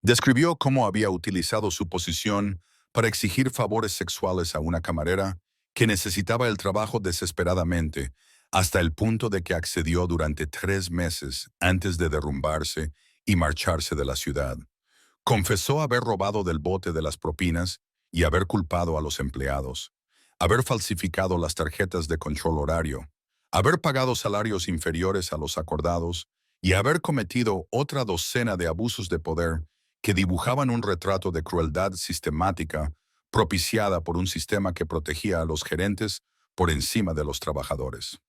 Describió cómo había utilizado su posición para exigir favores sexuales a una camarera que necesitaba el trabajo desesperadamente, hasta el punto de que accedió durante 3 meses antes de derrumbarse y marcharse de la ciudad. Confesó haber robado del bote de las propinas y haber culpado a los empleados, haber falsificado las tarjetas de control horario, haber pagado salarios inferiores a los acordados y haber cometido otra docena de abusos de poder que dibujaban un retrato de crueldad sistemática propiciada por un sistema que protegía a los gerentes por encima de los trabajadores.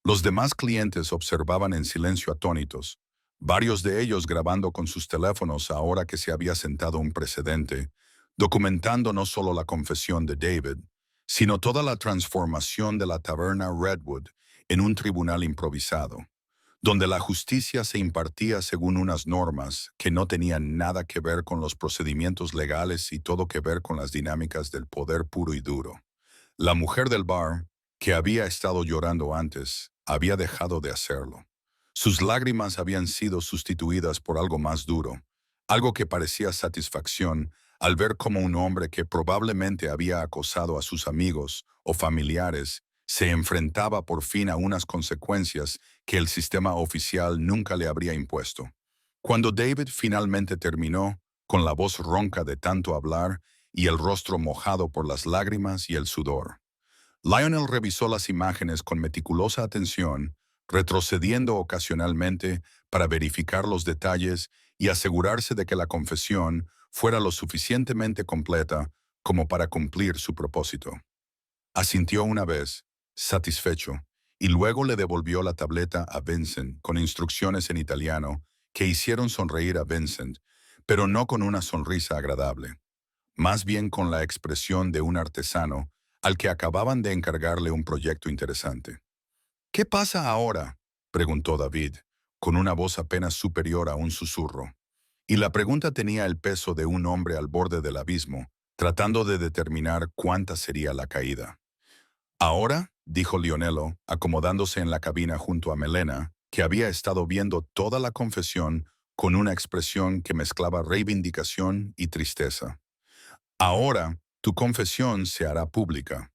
Los demás clientes observaban en silencio atónitos, varios de ellos grabando con sus teléfonos ahora que se había sentado un precedente, documentando no solo la confesión de David, sino toda la transformación de la taberna Redwood en un tribunal improvisado, donde la justicia se impartía según unas normas que no tenían nada que ver con los procedimientos legales y todo que ver con las dinámicas del poder puro y duro. La mujer del bar, que había estado llorando antes, había dejado de hacerlo. Sus lágrimas habían sido sustituidas por algo más duro, algo que parecía satisfacción al ver cómo un hombre que probablemente había acosado a sus amigos o familiares se enfrentaba por fin a unas consecuencias que el sistema oficial nunca le habría impuesto. Cuando David finalmente terminó, con la voz ronca de tanto hablar y el rostro mojado por las lágrimas y el sudor, Lionel revisó las imágenes con meticulosa atención, retrocediendo ocasionalmente para verificar los detalles y asegurarse de que la confesión fuera lo suficientemente completa como para cumplir su propósito. Asintió una vez, satisfecho, y luego le devolvió la tableta a Vincent con instrucciones en italiano que hicieron sonreír a Vincent, pero no con una sonrisa agradable, más bien con la expresión de un artesano al que acababan de encargarle un proyecto interesante. ¿Qué pasa ahora?, preguntó David, con una voz apenas superior a un susurro. Y la pregunta tenía el peso de un hombre al borde del abismo, tratando de determinar cuánta sería la caída. Ahora, dijo Lionello, acomodándose en la cabina junto a Melena, que había estado viendo toda la confesión con una expresión que mezclaba reivindicación y tristeza. Ahora, tu confesión se hará pública,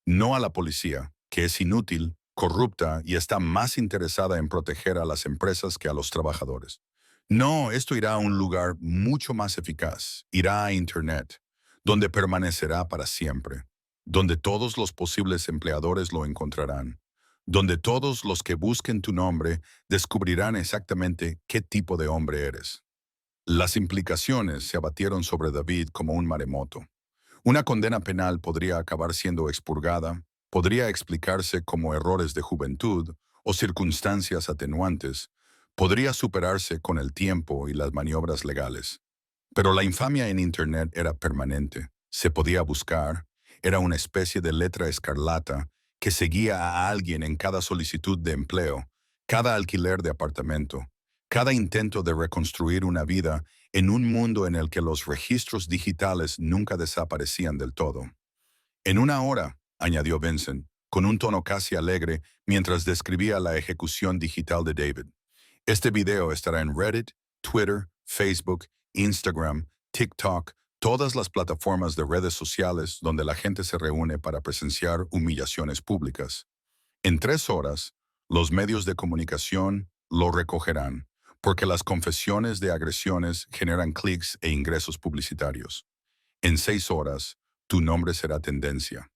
no a la policía, que es inútil, corrupta y está más interesada en proteger a las empresas que a los trabajadores. No, esto irá a un lugar mucho más eficaz, irá a Internet, donde permanecerá para siempre, donde todos los posibles empleadores lo encontrarán, donde todos los que busquen tu nombre descubrirán exactamente qué tipo de hombre eres. Las implicaciones se abatieron sobre David como un maremoto. Una condena penal podría acabar siendo expurgada, podría explicarse como errores de juventud o circunstancias atenuantes, podría superarse con el tiempo y las maniobras legales. Pero la infamia en Internet era permanente, se podía buscar, era una especie de letra escarlata que seguía a alguien en cada solicitud de empleo, cada alquiler de apartamento, cada intento de reconstruir una vida en un mundo en el que los registros digitales nunca desaparecían del todo. En una hora, añadió Vincent, con un tono casi alegre mientras describía la ejecución digital de David. Este video estará en Reddit, Twitter, Facebook, Instagram, TikTok, todas las plataformas de redes sociales donde la gente se reúne para presenciar humillaciones públicas. En 3 horas, los medios de comunicación lo recogerán, porque las confesiones de agresiones generan clics e ingresos publicitarios. En 6 horas, tu nombre será tendencia.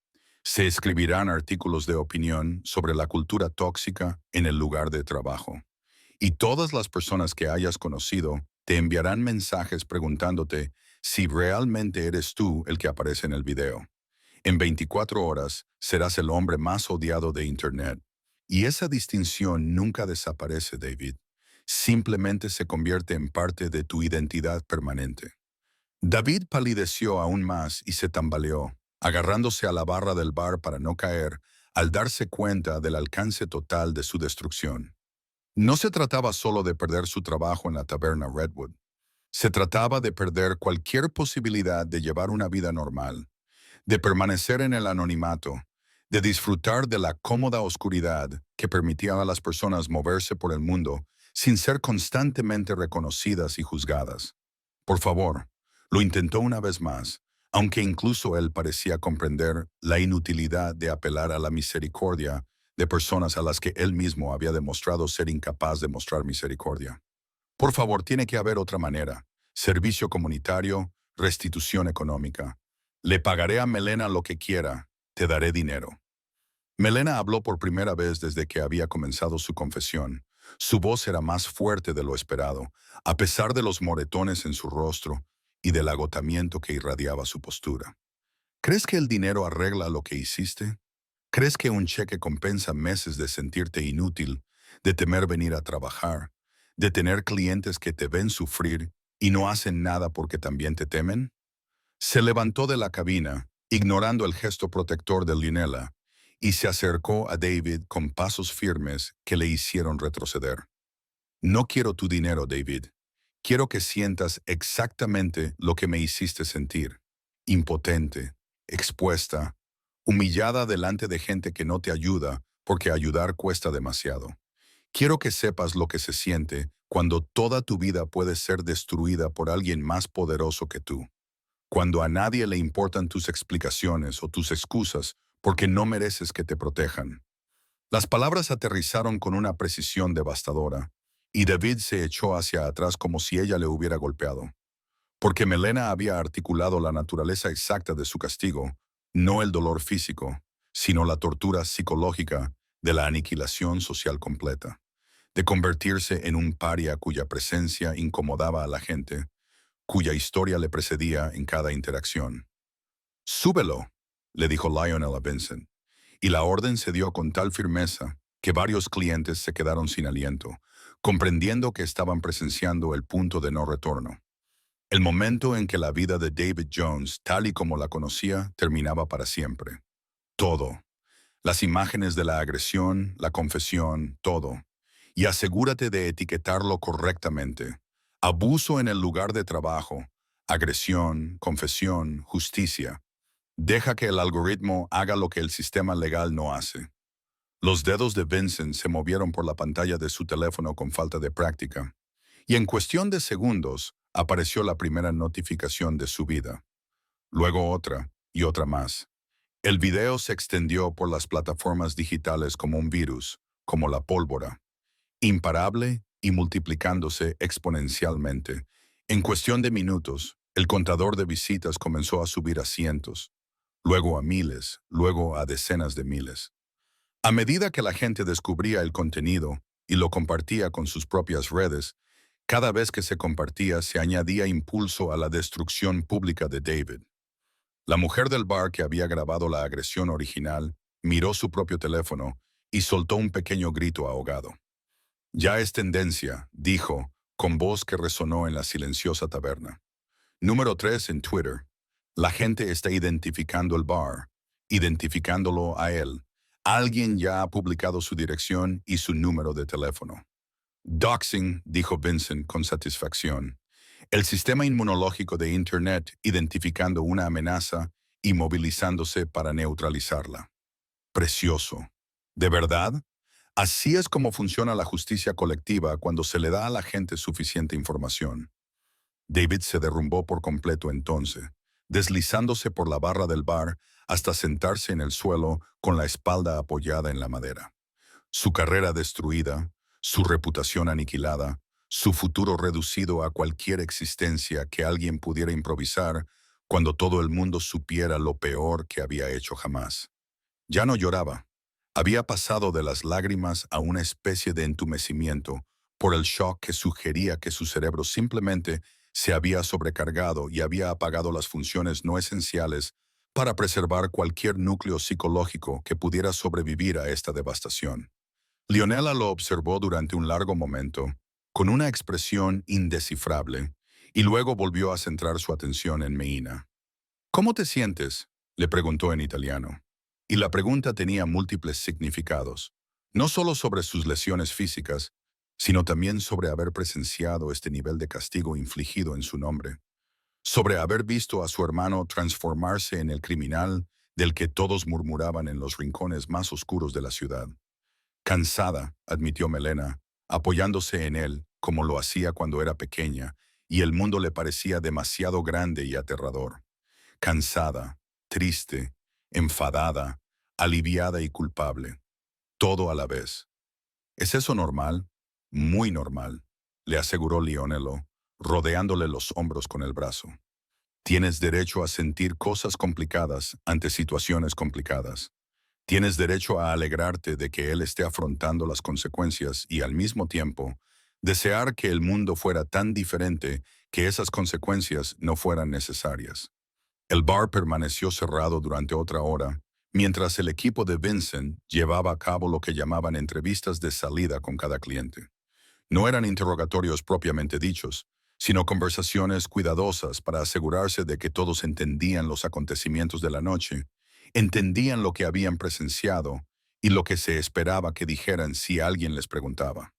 Se escribirán artículos de opinión sobre la cultura tóxica en el lugar de trabajo. Y todas las personas que hayas conocido te enviarán mensajes preguntándote si realmente eres tú el que aparece en el video. En 24 horas serás el hombre más odiado de Internet. Y esa distinción nunca desaparece, David. Simplemente se convierte en parte de tu identidad permanente. David palideció aún más y se tambaleó, agarrándose a la barra del bar para no caer, al darse cuenta del alcance total de su destrucción. No se trataba solo de perder su trabajo en la taberna Redwood. Se trataba de perder cualquier posibilidad de llevar una vida normal, de permanecer en el anonimato, de disfrutar de la cómoda oscuridad que permitía a las personas moverse por el mundo sin ser constantemente reconocidas y juzgadas. Por favor, lo intentó una vez más, aunque incluso él parecía comprender la inutilidad de apelar a la misericordia de personas a las que él mismo había demostrado ser incapaz de mostrar misericordia. Por favor, tiene que haber otra manera. Servicio comunitario, restitución económica. Le pagaré a Melena lo que quiera, te daré dinero. Melena habló por primera vez desde que había comenzado su confesión. Su voz era más fuerte de lo esperado, a pesar de los moretones en su rostro y del agotamiento que irradiaba su postura. ¿Crees que el dinero arregla lo que hiciste? ¿Crees que un cheque compensa meses de sentirte inútil, de temer venir a trabajar, de tener clientes que te ven sufrir y no hacen nada porque también te temen? Se levantó de la cabina, ignorando el gesto protector de Lionela, y se acercó a David con pasos firmes que le hicieron retroceder. No quiero tu dinero, David. Quiero que sientas exactamente lo que me hiciste sentir. Impotente, expuesta, humillada delante de gente que no te ayuda porque ayudar cuesta demasiado. Quiero que sepas lo que se siente cuando toda tu vida puede ser destruida por alguien más poderoso que tú. Cuando a nadie le importan tus explicaciones o tus excusas porque no mereces que te protejan. Las palabras aterrizaron con una precisión devastadora, y David se echó hacia atrás como si ella le hubiera golpeado. Porque Melena había articulado la naturaleza exacta de su castigo, no el dolor físico, sino la tortura psicológica de la aniquilación social completa, de convertirse en un paria cuya presencia incomodaba a la gente, cuya historia le precedía en cada interacción. «Súbelo», le dijo Lionel a Vincent, y la orden se dio con tal firmeza que varios clientes se quedaron sin aliento, comprendiendo que estaban presenciando el punto de no retorno. El momento en que la vida de David Jones, tal y como la conocía, terminaba para siempre. Todo. Las imágenes de la agresión, la confesión, todo. Y asegúrate de etiquetarlo correctamente. Abuso en el lugar de trabajo, agresión, confesión, justicia. Deja que el algoritmo haga lo que el sistema legal no hace. Los dedos de Vincent se movieron por la pantalla de su teléfono con falta de práctica, y en cuestión de segundos apareció la primera notificación de su vida. Luego otra y otra más. El video se extendió por las plataformas digitales como un virus, como la pólvora, imparable y multiplicándose exponencialmente. En cuestión de minutos, el contador de visitas comenzó a subir a cientos, luego a miles, luego a decenas de miles. A medida que la gente descubría el contenido y lo compartía con sus propias redes, cada vez que se compartía se añadía impulso a la destrucción pública de David. La mujer del bar que había grabado la agresión original miró su propio teléfono y soltó un pequeño grito ahogado. «Ya es tendencia», dijo, con voz que resonó en la silenciosa taberna. Número 3 en Twitter. La gente está identificando el bar, identificándolo a él. Alguien ya ha publicado su dirección y su número de teléfono. «Doxing», dijo Vincent con satisfacción. El sistema inmunológico de Internet identificando una amenaza y movilizándose para neutralizarla. Precioso. ¿De verdad? Así es como funciona la justicia colectiva cuando se le da a la gente suficiente información. David se derrumbó por completo entonces, deslizándose por la barra del bar hasta sentarse en el suelo con la espalda apoyada en la madera. Su carrera destruida, su reputación aniquilada, su futuro reducido a cualquier existencia que alguien pudiera improvisar cuando todo el mundo supiera lo peor que había hecho jamás. Ya no lloraba. Había pasado de las lágrimas a una especie de entumecimiento por el shock que sugería que su cerebro simplemente se había sobrecargado y había apagado las funciones no esenciales para preservar cualquier núcleo psicológico que pudiera sobrevivir a esta devastación. Leonela lo observó durante un largo momento, con una expresión indescifrable, y luego volvió a centrar su atención en Meina. «¿Cómo te sientes?», le preguntó en italiano. Y la pregunta tenía múltiples significados, no solo sobre sus lesiones físicas, sino también sobre haber presenciado este nivel de castigo infligido en su nombre, sobre haber visto a su hermano transformarse en el criminal del que todos murmuraban en los rincones más oscuros de la ciudad. Cansada, admitió Melena, apoyándose en él como lo hacía cuando era pequeña, y el mundo le parecía demasiado grande y aterrador. Cansada, triste, enfadada, aliviada y culpable. Todo a la vez. ¿Es eso normal? Muy normal, le aseguró Lionelo, rodeándole los hombros con el brazo. Tienes derecho a sentir cosas complicadas ante situaciones complicadas. Tienes derecho a alegrarte de que él esté afrontando las consecuencias y al mismo tiempo desear que el mundo fuera tan diferente que esas consecuencias no fueran necesarias. El bar permaneció cerrado durante otra hora, mientras el equipo de Vincent llevaba a cabo lo que llamaban entrevistas de salida con cada cliente. No eran interrogatorios propiamente dichos, sino conversaciones cuidadosas para asegurarse de que todos entendían los acontecimientos de la noche, entendían lo que habían presenciado y lo que se esperaba que dijeran si alguien les preguntaba.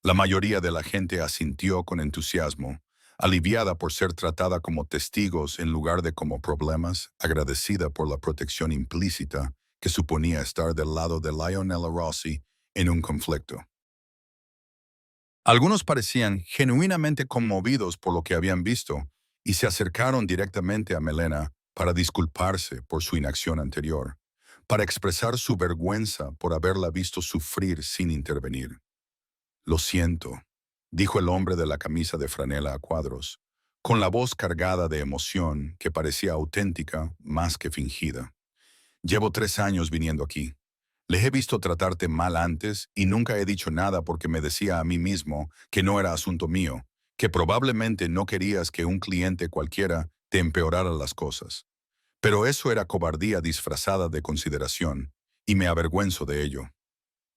La mayoría de la gente asintió con entusiasmo, aliviada por ser tratada como testigos en lugar de como problemas, agradecida por la protección implícita que suponía estar del lado de Lionel Rossi en un conflicto. Algunos parecían genuinamente conmovidos por lo que habían visto y se acercaron directamente a Melena para disculparse por su inacción anterior, para expresar su vergüenza por haberla visto sufrir sin intervenir. Lo siento, dijo el hombre de la camisa de franela a cuadros, con la voz cargada de emoción que parecía auténtica más que fingida. Llevo 3 años viniendo aquí. Les he visto tratarte mal antes y nunca he dicho nada porque me decía a mí mismo que no era asunto mío, que probablemente no querías que un cliente cualquiera te empeorara las cosas. Pero eso era cobardía disfrazada de consideración, y me avergüenzo de ello.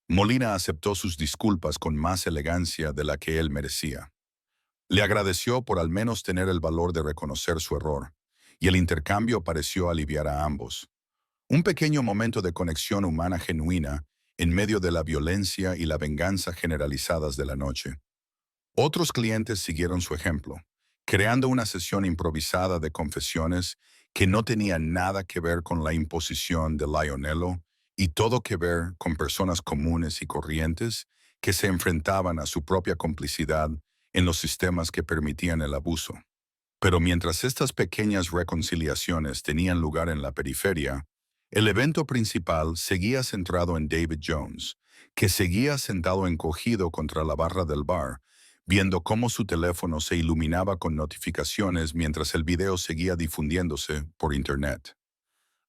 Molina aceptó sus disculpas con más elegancia de la que él merecía. Le agradeció por al menos tener el valor de reconocer su error, y el intercambio pareció aliviar a ambos. Un pequeño momento de conexión humana genuina en medio de la violencia y la venganza generalizadas de la noche. Otros clientes siguieron su ejemplo, creando una sesión improvisada de confesiones que no tenía nada que ver con la imposición de Lionello y todo que ver con personas comunes y corrientes que se enfrentaban a su propia complicidad en los sistemas que permitían el abuso. Pero mientras estas pequeñas reconciliaciones tenían lugar en la periferia, el evento principal seguía centrado en David Jones, que seguía sentado encogido contra la barra del bar, viendo cómo su teléfono se iluminaba con notificaciones mientras el video seguía difundiéndose por Internet.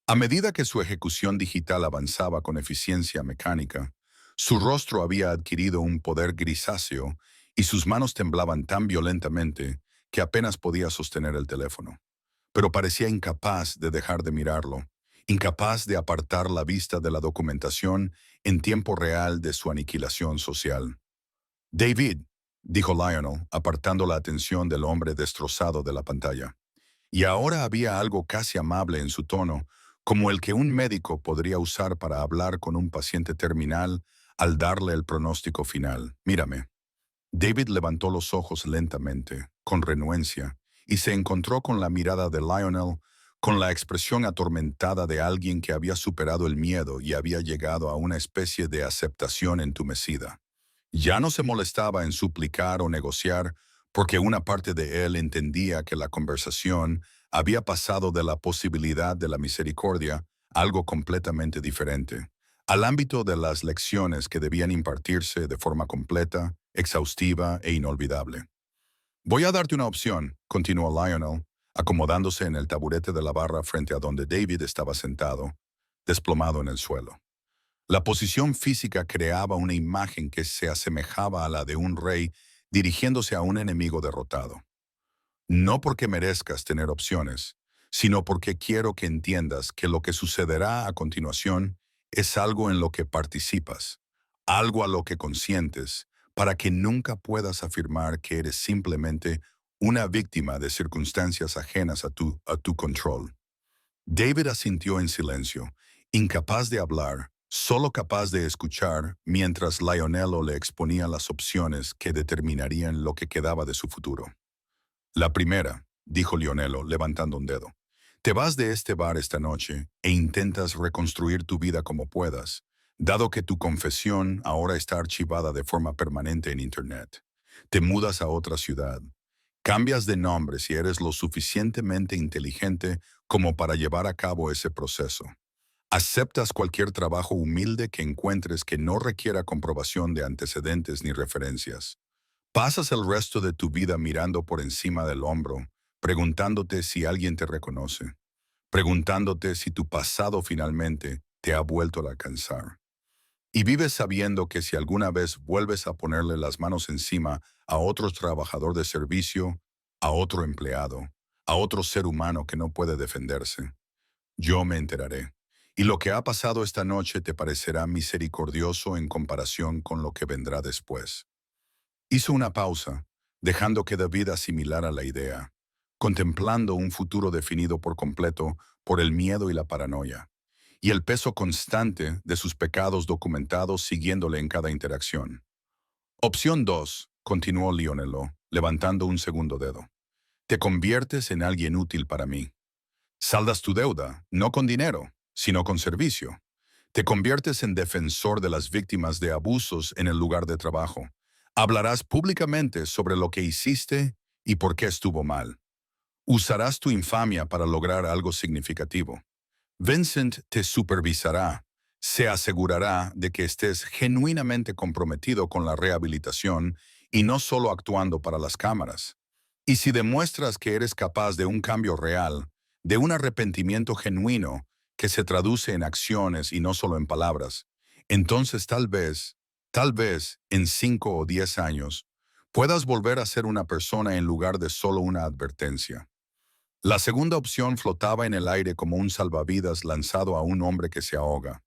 A medida que su ejecución digital avanzaba con eficiencia mecánica, su rostro había adquirido un poder grisáceo y sus manos temblaban tan violentamente que apenas podía sostener el teléfono. Pero parecía incapaz de dejar de mirarlo, incapaz de apartar la vista de la documentación en tiempo real de su aniquilación social. David, dijo Lionel, apartando la atención del hombre destrozado de la pantalla. Y ahora había algo casi amable en su tono, como el que un médico podría usar para hablar con un paciente terminal al darle el pronóstico final. Mírame. David levantó los ojos lentamente, con renuencia, y se encontró con la mirada de Lionel, con la expresión atormentada de alguien que había superado el miedo y había llegado a una especie de aceptación entumecida. Ya no se molestaba en suplicar o negociar, porque una parte de él entendía que la conversación había pasado de la posibilidad de la misericordia a algo completamente diferente, al ámbito de las lecciones que debían impartirse de forma completa, exhaustiva e inolvidable. Voy a darte una opción, continuó Lionel, acomodándose en el taburete de la barra frente a donde David estaba sentado, desplomado en el suelo. La posición física creaba una imagen que se asemejaba a la de un rey dirigiéndose a un enemigo derrotado. No porque merezcas tener opciones, sino porque quiero que entiendas que lo que sucederá a continuación es algo en lo que participas, algo a lo que consientes, para que nunca puedas afirmar que eres simplemente una víctima de circunstancias ajenas a tu control. David asintió en silencio, incapaz de hablar, solo capaz de escuchar mientras Lionello le exponía las opciones que determinarían lo que quedaba de su futuro. La primera, dijo Lionello, levantando un dedo. Te vas de este bar esta noche e intentas reconstruir tu vida como puedas, dado que tu confesión ahora está archivada de forma permanente en Internet. Te mudas a otra ciudad. Cambias de nombre si eres lo suficientemente inteligente como para llevar a cabo ese proceso. Aceptas cualquier trabajo humilde que encuentres que no requiera comprobación de antecedentes ni referencias. Pasas el resto de tu vida mirando por encima del hombro, preguntándote si alguien te reconoce, preguntándote si tu pasado finalmente te ha vuelto a alcanzar. Y vives sabiendo que si alguna vez vuelves a ponerle las manos encima a otro trabajador de servicio, a otro empleado, a otro ser humano que no puede defenderse, yo me enteraré. Y lo que ha pasado esta noche te parecerá misericordioso en comparación con lo que vendrá después. Hizo una pausa, dejando que David asimilara la idea, contemplando un futuro definido por completo por el miedo y la paranoia, y el peso constante de sus pecados documentados siguiéndole en cada interacción. Opción 2, continuó Lionello, levantando un segundo dedo. Te conviertes en alguien útil para mí. Saldas tu deuda, no con dinero, sino con servicio. Te conviertes en defensor de las víctimas de abusos en el lugar de trabajo. Hablarás públicamente sobre lo que hiciste y por qué estuvo mal. Usarás tu infamia para lograr algo significativo. Vincent te supervisará, se asegurará de que estés genuinamente comprometido con la rehabilitación y no solo actuando para las cámaras. Y si demuestras que eres capaz de un cambio real, de un arrepentimiento genuino que se traduce en acciones y no solo en palabras, entonces tal vez en 5 o 10 años, puedas volver a ser una persona en lugar de solo una advertencia. La segunda opción flotaba en el aire como un salvavidas lanzado a un hombre que se ahoga,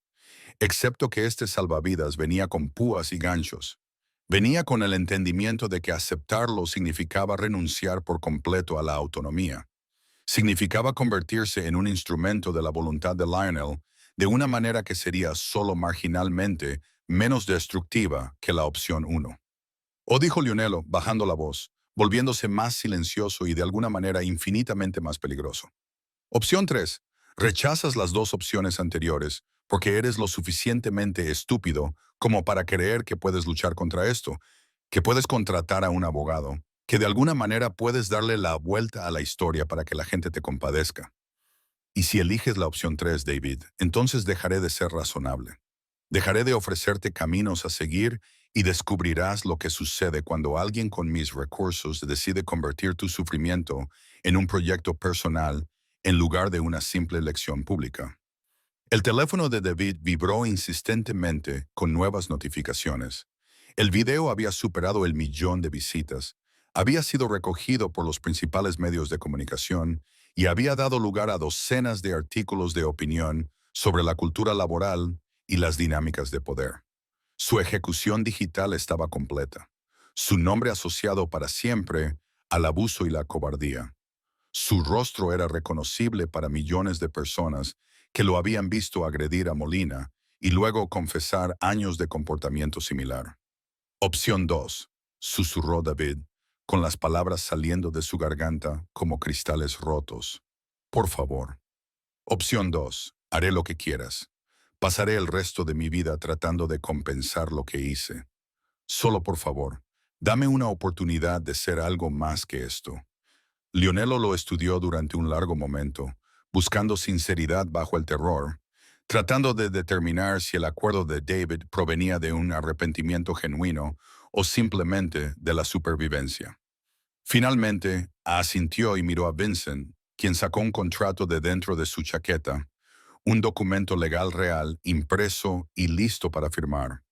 excepto que este salvavidas venía con púas y ganchos. Venía con el entendimiento de que aceptarlo significaba renunciar por completo a la autonomía. Significaba convertirse en un instrumento de la voluntad de Lionel de una manera que sería solo marginalmente menos destructiva que la opción 1. O dijo Lionello, bajando la voz, volviéndose más silencioso y de alguna manera infinitamente más peligroso. Opción 3. Rechazas las dos opciones anteriores porque eres lo suficientemente estúpido como para creer que puedes luchar contra esto, que puedes contratar a un abogado, que de alguna manera puedes darle la vuelta a la historia para que la gente te compadezca. Y si eliges la opción 3, David, entonces dejaré de ser razonable. Dejaré de ofrecerte caminos a seguir y descubrirás lo que sucede cuando alguien con mis recursos decide convertir tu sufrimiento en un proyecto personal en lugar de una simple lección pública. El teléfono de David vibró insistentemente con nuevas notificaciones. El video había superado el 1.000.000 de visitas, había sido recogido por los principales medios de comunicación y había dado lugar a docenas de artículos de opinión sobre la cultura laboral y las dinámicas de poder. Su ejecución digital estaba completa. Su nombre asociado para siempre al abuso y la cobardía. Su rostro era reconocible para millones de personas que lo habían visto agredir a Molina y luego confesar años de comportamiento similar. Opción 2, susurró David, con las palabras saliendo de su garganta como cristales rotos. Por favor. Opción 2, haré lo que quieras. Pasaré el resto de mi vida tratando de compensar lo que hice. Solo por favor, dame una oportunidad de ser algo más que esto. Lionello lo estudió durante un largo momento, buscando sinceridad bajo el terror, tratando de determinar si el acuerdo de David provenía de un arrepentimiento genuino o simplemente de la supervivencia. Finalmente, asintió y miró a Vincent, quien sacó un contrato de dentro de su chaqueta, un documento legal real, impreso y listo para firmar,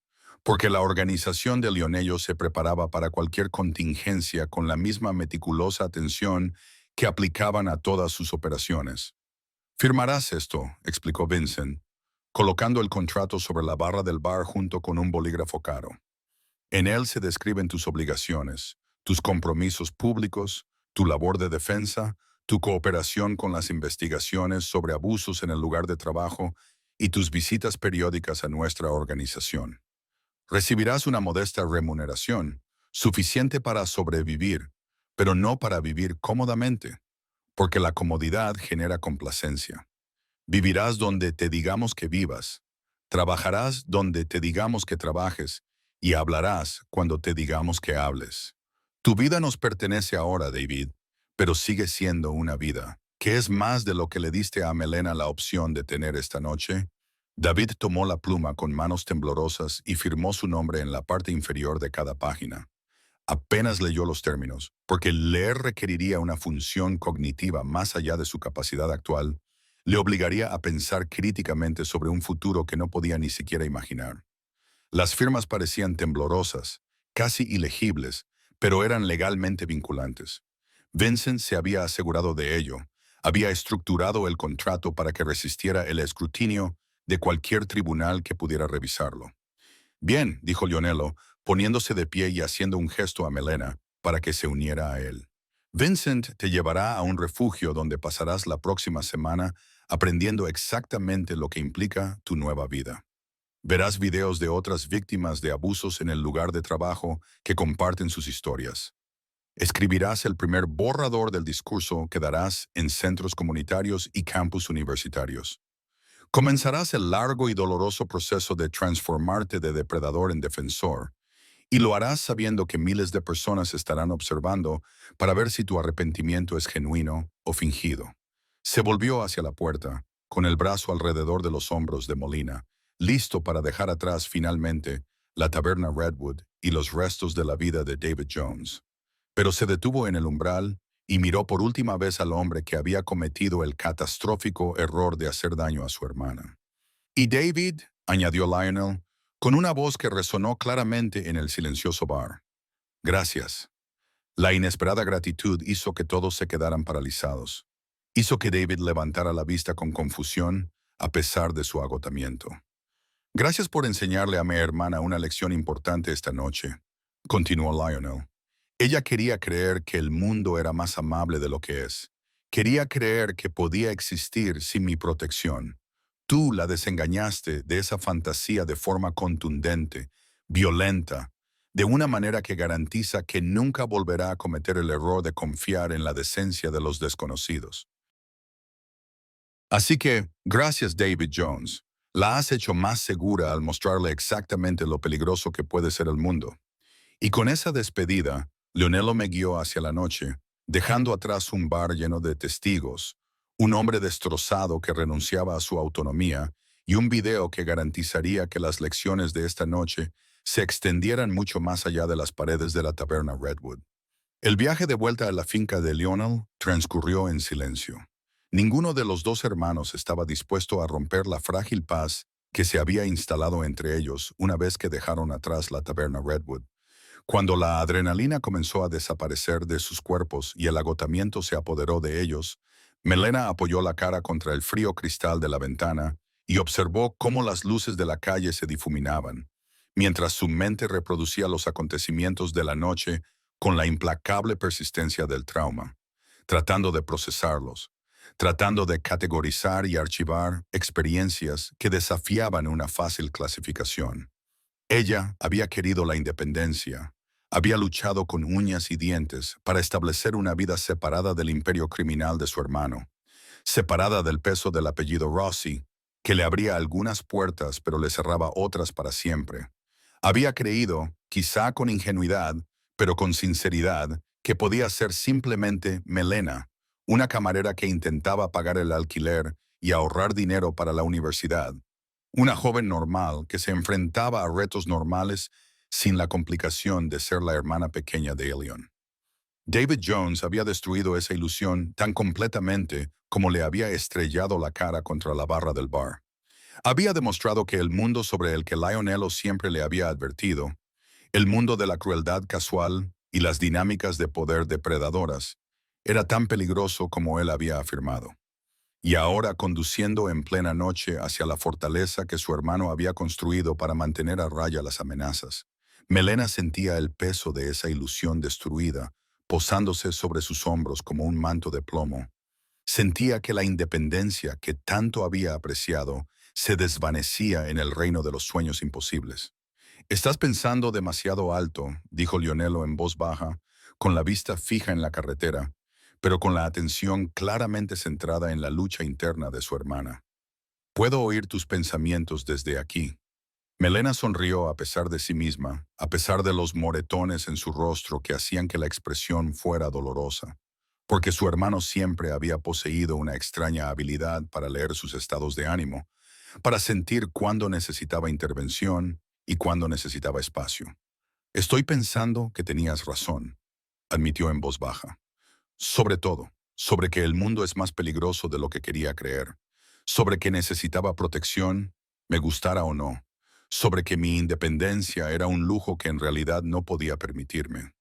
porque la organización de Lionello se preparaba para cualquier contingencia con la misma meticulosa atención que aplicaban a todas sus operaciones. Firmarás esto, explicó Vincent, colocando el contrato sobre la barra del bar junto con un bolígrafo caro. En él se describen tus obligaciones, tus compromisos públicos, tu labor de defensa, tu cooperación con las investigaciones sobre abusos en el lugar de trabajo y tus visitas periódicas a nuestra organización. Recibirás una modesta remuneración, suficiente para sobrevivir, pero no para vivir cómodamente, porque la comodidad genera complacencia. Vivirás donde te digamos que vivas, trabajarás donde te digamos que trabajes y hablarás cuando te digamos que hables. Tu vida nos pertenece ahora, David, pero sigue siendo una vida. ¿Qué es más de lo que le diste a Melena la opción de tener esta noche? David tomó la pluma con manos temblorosas y firmó su nombre en la parte inferior de cada página. Apenas leyó los términos, porque leer requeriría una función cognitiva más allá de su capacidad actual, le obligaría a pensar críticamente sobre un futuro que no podía ni siquiera imaginar. Las firmas parecían temblorosas, casi ilegibles, pero eran legalmente vinculantes. Vincent se había asegurado de ello, había estructurado el contrato para que resistiera el escrutinio de cualquier tribunal que pudiera revisarlo. Bien, dijo Lionello, poniéndose de pie y haciendo un gesto a Melena para que se uniera a él. Vincent te llevará a un refugio donde pasarás la próxima semana aprendiendo exactamente lo que implica tu nueva vida. Verás videos de otras víctimas de abusos en el lugar de trabajo que comparten sus historias. Escribirás el primer borrador del discurso que darás en centros comunitarios y campus universitarios. Comenzarás el largo y doloroso proceso de transformarte de depredador en defensor, y lo harás sabiendo que miles de personas estarán observando para ver si tu arrepentimiento es genuino o fingido. Se volvió hacia la puerta, con el brazo alrededor de los hombros de Molina, listo para dejar atrás finalmente la taberna Redwood y los restos de la vida de David Jones. Pero se detuvo en el umbral y miró por última vez al hombre que había cometido el catastrófico error de hacer daño a su hermana. Y David, añadió Lionel, con una voz que resonó claramente en el silencioso bar. Gracias. La inesperada gratitud hizo que todos se quedaran paralizados. Hizo que David levantara la vista con confusión, a pesar de su agotamiento. Gracias por enseñarle a mi hermana una lección importante esta noche, continuó Lionel. Ella quería creer que el mundo era más amable de lo que es. Quería creer que podía existir sin mi protección. Tú la desengañaste de esa fantasía de forma contundente, violenta, de una manera que garantiza que nunca volverá a cometer el error de confiar en la decencia de los desconocidos. Así que, gracias David Jones, la has hecho más segura al mostrarle exactamente lo peligroso que puede ser el mundo. Y con esa despedida, Lionello me guió hacia la noche, dejando atrás un bar lleno de testigos, un hombre destrozado que renunciaba a su autonomía y un video que garantizaría que las lecciones de esta noche se extendieran mucho más allá de las paredes de la taberna Redwood. El viaje de vuelta a la finca de Lionel transcurrió en silencio. Ninguno de los dos hermanos estaba dispuesto a romper la frágil paz que se había instalado entre ellos una vez que dejaron atrás la taberna Redwood. Cuando la adrenalina comenzó a desaparecer de sus cuerpos y el agotamiento se apoderó de ellos, Melena apoyó la cara contra el frío cristal de la ventana y observó cómo las luces de la calle se difuminaban, mientras su mente reproducía los acontecimientos de la noche con la implacable persistencia del trauma, tratando de procesarlos, tratando de categorizar y archivar experiencias que desafiaban una fácil clasificación. Ella había querido la independencia, había luchado con uñas y dientes para establecer una vida separada del imperio criminal de su hermano, separada del peso del apellido Rossi, que le abría algunas puertas pero le cerraba otras para siempre. Había creído, quizá con ingenuidad, pero con sinceridad, que podía ser simplemente Melena, una camarera que intentaba pagar el alquiler y ahorrar dinero para la universidad. Una joven normal que se enfrentaba a retos normales sin la complicación de ser la hermana pequeña de Elion. David Jones había destruido esa ilusión tan completamente como le había estrellado la cara contra la barra del bar. Había demostrado que el mundo sobre el que Lionello siempre le había advertido, el mundo de la crueldad casual y las dinámicas de poder depredadoras, era tan peligroso como él había afirmado. Y ahora conduciendo en plena noche hacia la fortaleza que su hermano había construido para mantener a raya las amenazas, Melena sentía el peso de esa ilusión destruida, posándose sobre sus hombros como un manto de plomo. Sentía que la independencia que tanto había apreciado se desvanecía en el reino de los sueños imposibles. «Estás pensando demasiado alto», dijo Lionelo en voz baja, con la vista fija en la carretera, pero con la atención claramente centrada en la lucha interna de su hermana. «Puedo oír tus pensamientos desde aquí». Melena sonrió a pesar de sí misma, a pesar de los moretones en su rostro que hacían que la expresión fuera dolorosa, porque su hermano siempre había poseído una extraña habilidad para leer sus estados de ánimo, para sentir cuándo necesitaba intervención y cuándo necesitaba espacio. «Estoy pensando que tenías razón», admitió en voz baja. «Sobre todo, sobre que el mundo es más peligroso de lo que quería creer, sobre que necesitaba protección, me gustara o no, sobre que mi independencia era un lujo que en realidad no podía permitirme».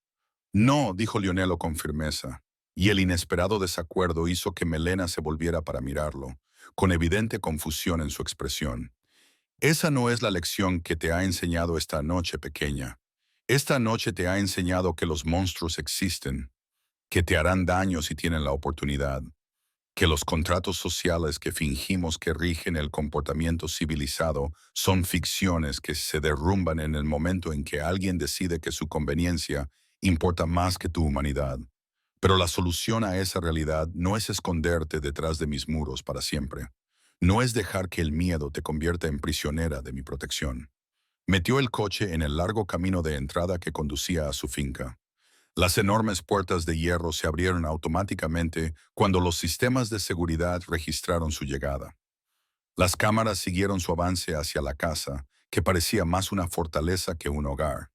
«No», dijo Lionelo con firmeza, y el inesperado desacuerdo hizo que Melena se volviera para mirarlo, con evidente confusión en su expresión. «Esa no es la lección que te ha enseñado esta noche pequeña. Esta noche te ha enseñado que los monstruos existen, que te harán daño si tienen la oportunidad, que los contratos sociales que fingimos que rigen el comportamiento civilizado son ficciones que se derrumban en el momento en que alguien decide que su conveniencia importa más que tu humanidad. Pero la solución a esa realidad no es esconderte detrás de mis muros para siempre. No es dejar que el miedo te convierta en prisionera de mi protección». Metió el coche en el largo camino de entrada que conducía a su finca. Las enormes puertas de hierro se abrieron automáticamente cuando los sistemas de seguridad registraron su llegada. Las cámaras siguieron su avance hacia la casa, que parecía más una fortaleza que un hogar.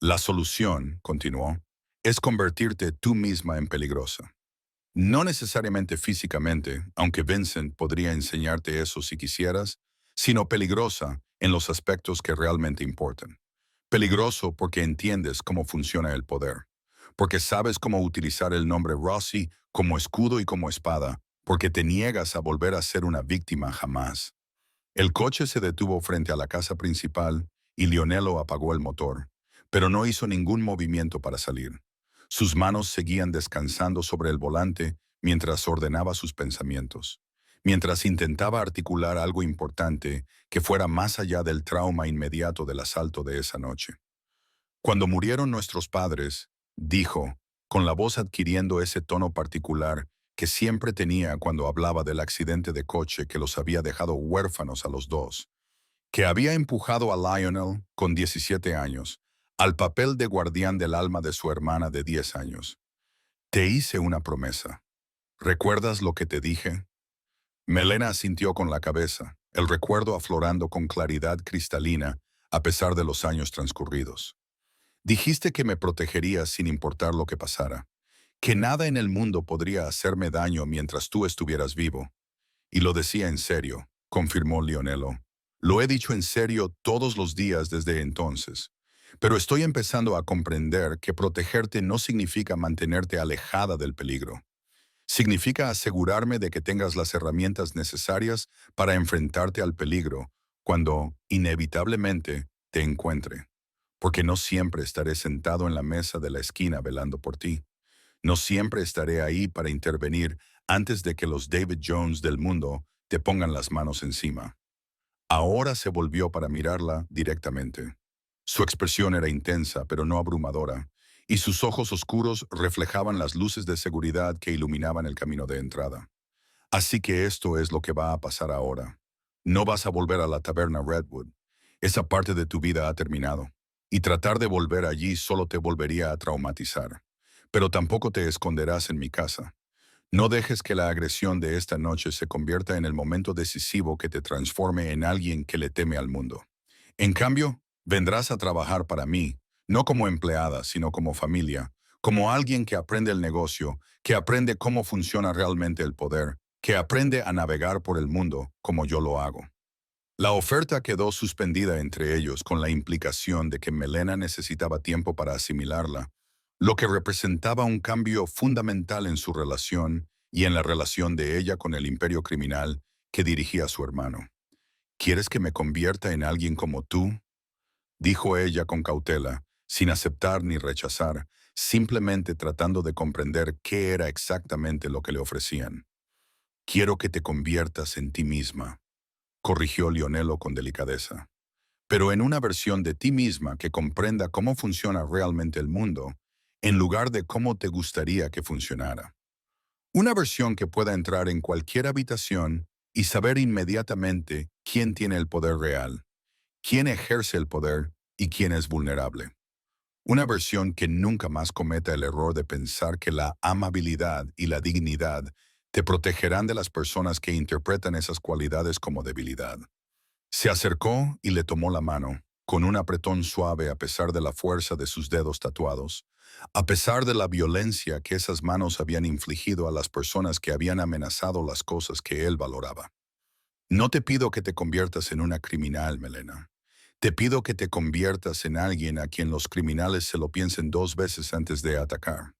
«La solución», continuó, «es convertirte tú misma en peligrosa. No necesariamente físicamente, aunque Vincent podría enseñarte eso si quisieras, sino peligrosa en los aspectos que realmente importan. Peligroso porque entiendes cómo funciona el poder, porque sabes cómo utilizar el nombre Rossi como escudo y como espada, porque te niegas a volver a ser una víctima jamás». El coche se detuvo frente a la casa principal y Lionelo apagó el motor, pero no hizo ningún movimiento para salir. Sus manos seguían descansando sobre el volante mientras ordenaba sus pensamientos, mientras intentaba articular algo importante que fuera más allá del trauma inmediato del asalto de esa noche. «Cuando murieron nuestros padres», dijo, con la voz adquiriendo ese tono particular que siempre tenía cuando hablaba del accidente de coche que los había dejado huérfanos a los dos, que había empujado a Lionel, con 17 años, al papel de guardián del alma de su hermana de 10 años. «Te hice una promesa. ¿Recuerdas lo que te dije?». Melena asintió con la cabeza, el recuerdo aflorando con claridad cristalina a pesar de los años transcurridos. «Dijiste que me protegerías sin importar lo que pasara, que nada en el mundo podría hacerme daño mientras tú estuvieras vivo». «Y lo decía en serio», confirmó Lionelo. «Lo he dicho en serio todos los días desde entonces. Pero estoy empezando a comprender que protegerte no significa mantenerte alejada del peligro. Significa asegurarme de que tengas las herramientas necesarias para enfrentarte al peligro cuando, inevitablemente, te encuentre. Porque no siempre estaré sentado en la mesa de la esquina velando por ti. No siempre estaré ahí para intervenir antes de que los David Jones del mundo te pongan las manos encima». Ahora se volvió para mirarla directamente. Su expresión era intensa, pero no abrumadora, y sus ojos oscuros reflejaban las luces de seguridad que iluminaban el camino de entrada. «Así que esto es lo que va a pasar ahora. No vas a volver a la taberna Redwood. Esa parte de tu vida ha terminado, y tratar de volver allí solo te volvería a traumatizar. Pero tampoco te esconderás en mi casa. No dejes que la agresión de esta noche se convierta en el momento decisivo que te transforme en alguien que le teme al mundo. En cambio, vendrás a trabajar para mí, no como empleada, sino como familia, como alguien que aprende el negocio, que aprende cómo funciona realmente el poder, que aprende a navegar por el mundo como yo lo hago». La oferta quedó suspendida entre ellos con la implicación de que Melena necesitaba tiempo para asimilarla, lo que representaba un cambio fundamental en su relación y en la relación de ella con el imperio criminal que dirigía a su hermano. «¿Quieres que me convierta en alguien como tú?», dijo ella con cautela, sin aceptar ni rechazar, simplemente tratando de comprender qué era exactamente lo que le ofrecían. «Quiero que te conviertas en ti misma». corrigió Lionello con delicadeza. Pero en una versión de ti misma que comprenda cómo funciona realmente el mundo, en lugar de cómo te gustaría que funcionara. Una versión que pueda entrar en cualquier habitación y saber inmediatamente quién tiene el poder real, quién ejerce el poder y quién es vulnerable. Una versión que nunca más cometa el error de pensar que la amabilidad y la dignidad te protegerán de las personas que interpretan esas cualidades como debilidad. Se acercó y le tomó la mano, con un apretón suave a pesar de la fuerza de sus dedos tatuados, a pesar de la violencia que esas manos habían infligido a las personas que habían amenazado las cosas que él valoraba. No te pido que te conviertas en una criminal, Melena. Te pido que te conviertas en alguien a quien los criminales se lo piensen dos veces antes de atacar.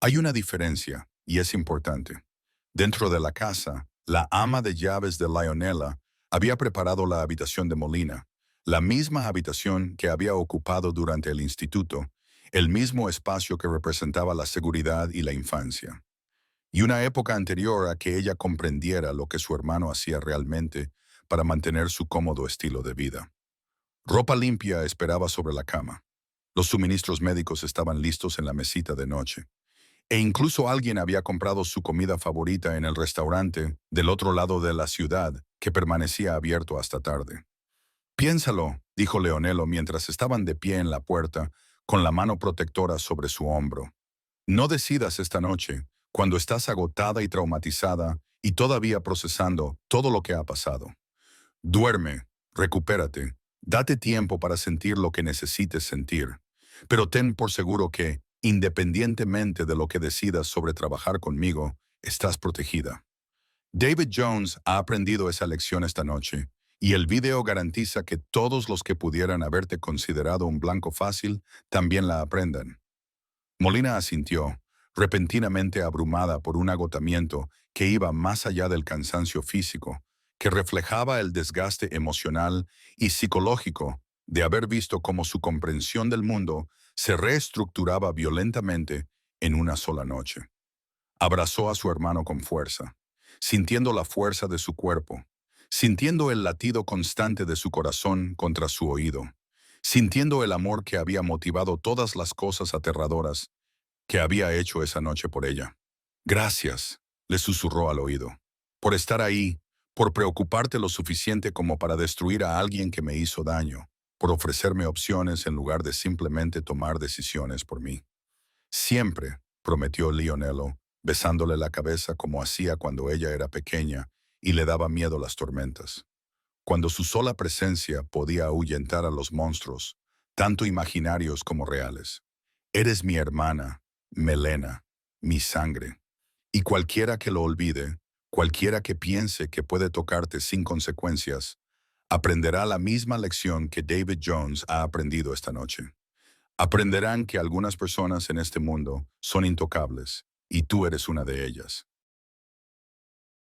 Hay una diferencia, y es importante. Dentro de la casa, la ama de llaves de Lionella había preparado la habitación de Molina, la misma habitación que había ocupado durante el instituto, el mismo espacio que representaba la seguridad y la infancia. Y una época anterior a que ella comprendiera lo que su hermano hacía realmente para mantener su cómodo estilo de vida. Ropa limpia esperaba sobre la cama. Los suministros médicos estaban listos en la mesita de noche. E incluso alguien había comprado su comida favorita en el restaurante del otro lado de la ciudad, que permanecía abierto hasta tarde. Piénsalo, dijo Leonello mientras estaban de pie en la puerta, con la mano protectora sobre su hombro. No decidas esta noche, cuando estás agotada y traumatizada y todavía procesando todo lo que ha pasado. Duerme, recupérate, date tiempo para sentir lo que necesites sentir. Pero ten por seguro que, independientemente de lo que decidas sobre trabajar conmigo, estás protegida. David Jones ha aprendido esa lección esta noche, y el video garantiza que todos los que pudieran haberte considerado un blanco fácil también la aprendan. Molina asintió, repentinamente abrumada por un agotamiento que iba más allá del cansancio físico, que reflejaba el desgaste emocional y psicológico de haber visto cómo su comprensión del mundo se reestructuraba violentamente en una sola noche. Abrazó a su hermano con fuerza, sintiendo la fuerza de su cuerpo, sintiendo el latido constante de su corazón contra su oído, sintiendo el amor que había motivado todas las cosas aterradoras que había hecho esa noche por ella. Gracias, le susurró al oído, por estar ahí, por preocuparte lo suficiente como para destruir a alguien que me hizo daño, por ofrecerme opciones en lugar de simplemente tomar decisiones por mí. Siempre, prometió Lionello, besándole la cabeza como hacía cuando ella era pequeña y le daba miedo las tormentas. Cuando su sola presencia podía ahuyentar a los monstruos, tanto imaginarios como reales. Eres mi hermana, Melena, mi sangre. Y cualquiera que lo olvide, cualquiera que piense que puede tocarte sin consecuencias, aprenderá la misma lección que David Jones ha aprendido esta noche. Aprenderán que algunas personas en este mundo son intocables, y tú eres una de ellas.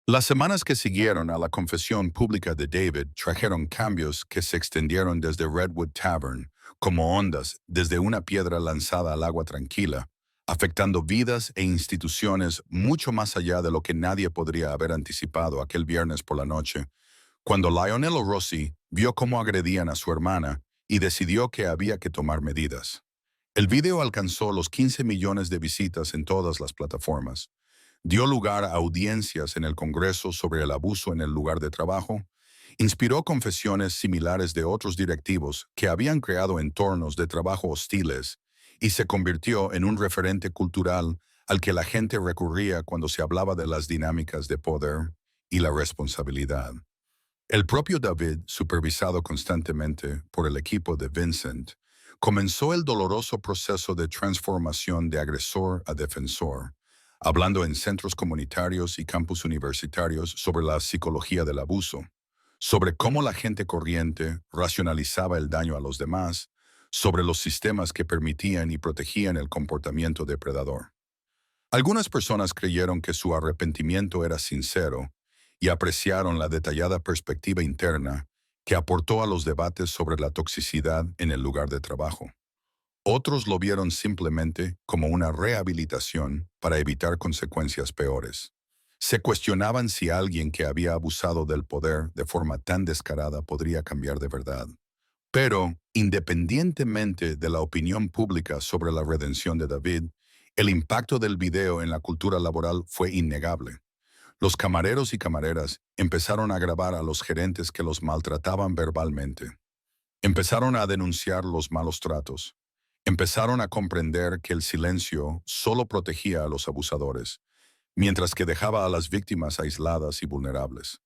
Las semanas que siguieron a la confesión pública de David trajeron cambios que se extendieron desde Redwood Tavern, como ondas desde una piedra lanzada al agua tranquila, afectando vidas e instituciones mucho más allá de lo que nadie podría haber anticipado aquel viernes por la noche, cuando Lionello Rossi vio cómo agredían a su hermana y decidió que había que tomar medidas. El video alcanzó los 15 millones de visitas en todas las plataformas. Dio lugar a audiencias en el Congreso sobre el abuso en el lugar de trabajo, inspiró confesiones similares de otros directivos que habían creado entornos de trabajo hostiles y se convirtió en un referente cultural al que la gente recurría cuando se hablaba de las dinámicas de poder y la responsabilidad. El propio David, supervisado constantemente por el equipo de Vincent, comenzó el doloroso proceso de transformación de agresor a defensor, hablando en centros comunitarios y campus universitarios sobre la psicología del abuso, sobre cómo la gente corriente racionalizaba el daño a los demás, sobre los sistemas que permitían y protegían el comportamiento depredador. Algunas personas creyeron que su arrepentimiento era sincero y apreciaron la detallada perspectiva interna que aportó a los debates sobre la toxicidad en el lugar de trabajo. Otros lo vieron simplemente como una rehabilitación para evitar consecuencias peores. Se cuestionaban si alguien que había abusado del poder de forma tan descarada podría cambiar de verdad. Pero, independientemente de la opinión pública sobre la redención de David, el impacto del video en la cultura laboral fue innegable. Los camareros y camareras empezaron a grabar a los gerentes que los maltrataban verbalmente. Empezaron a denunciar los malos tratos. Empezaron a comprender que el silencio solo protegía a los abusadores, mientras que dejaba a las víctimas aisladas y vulnerables.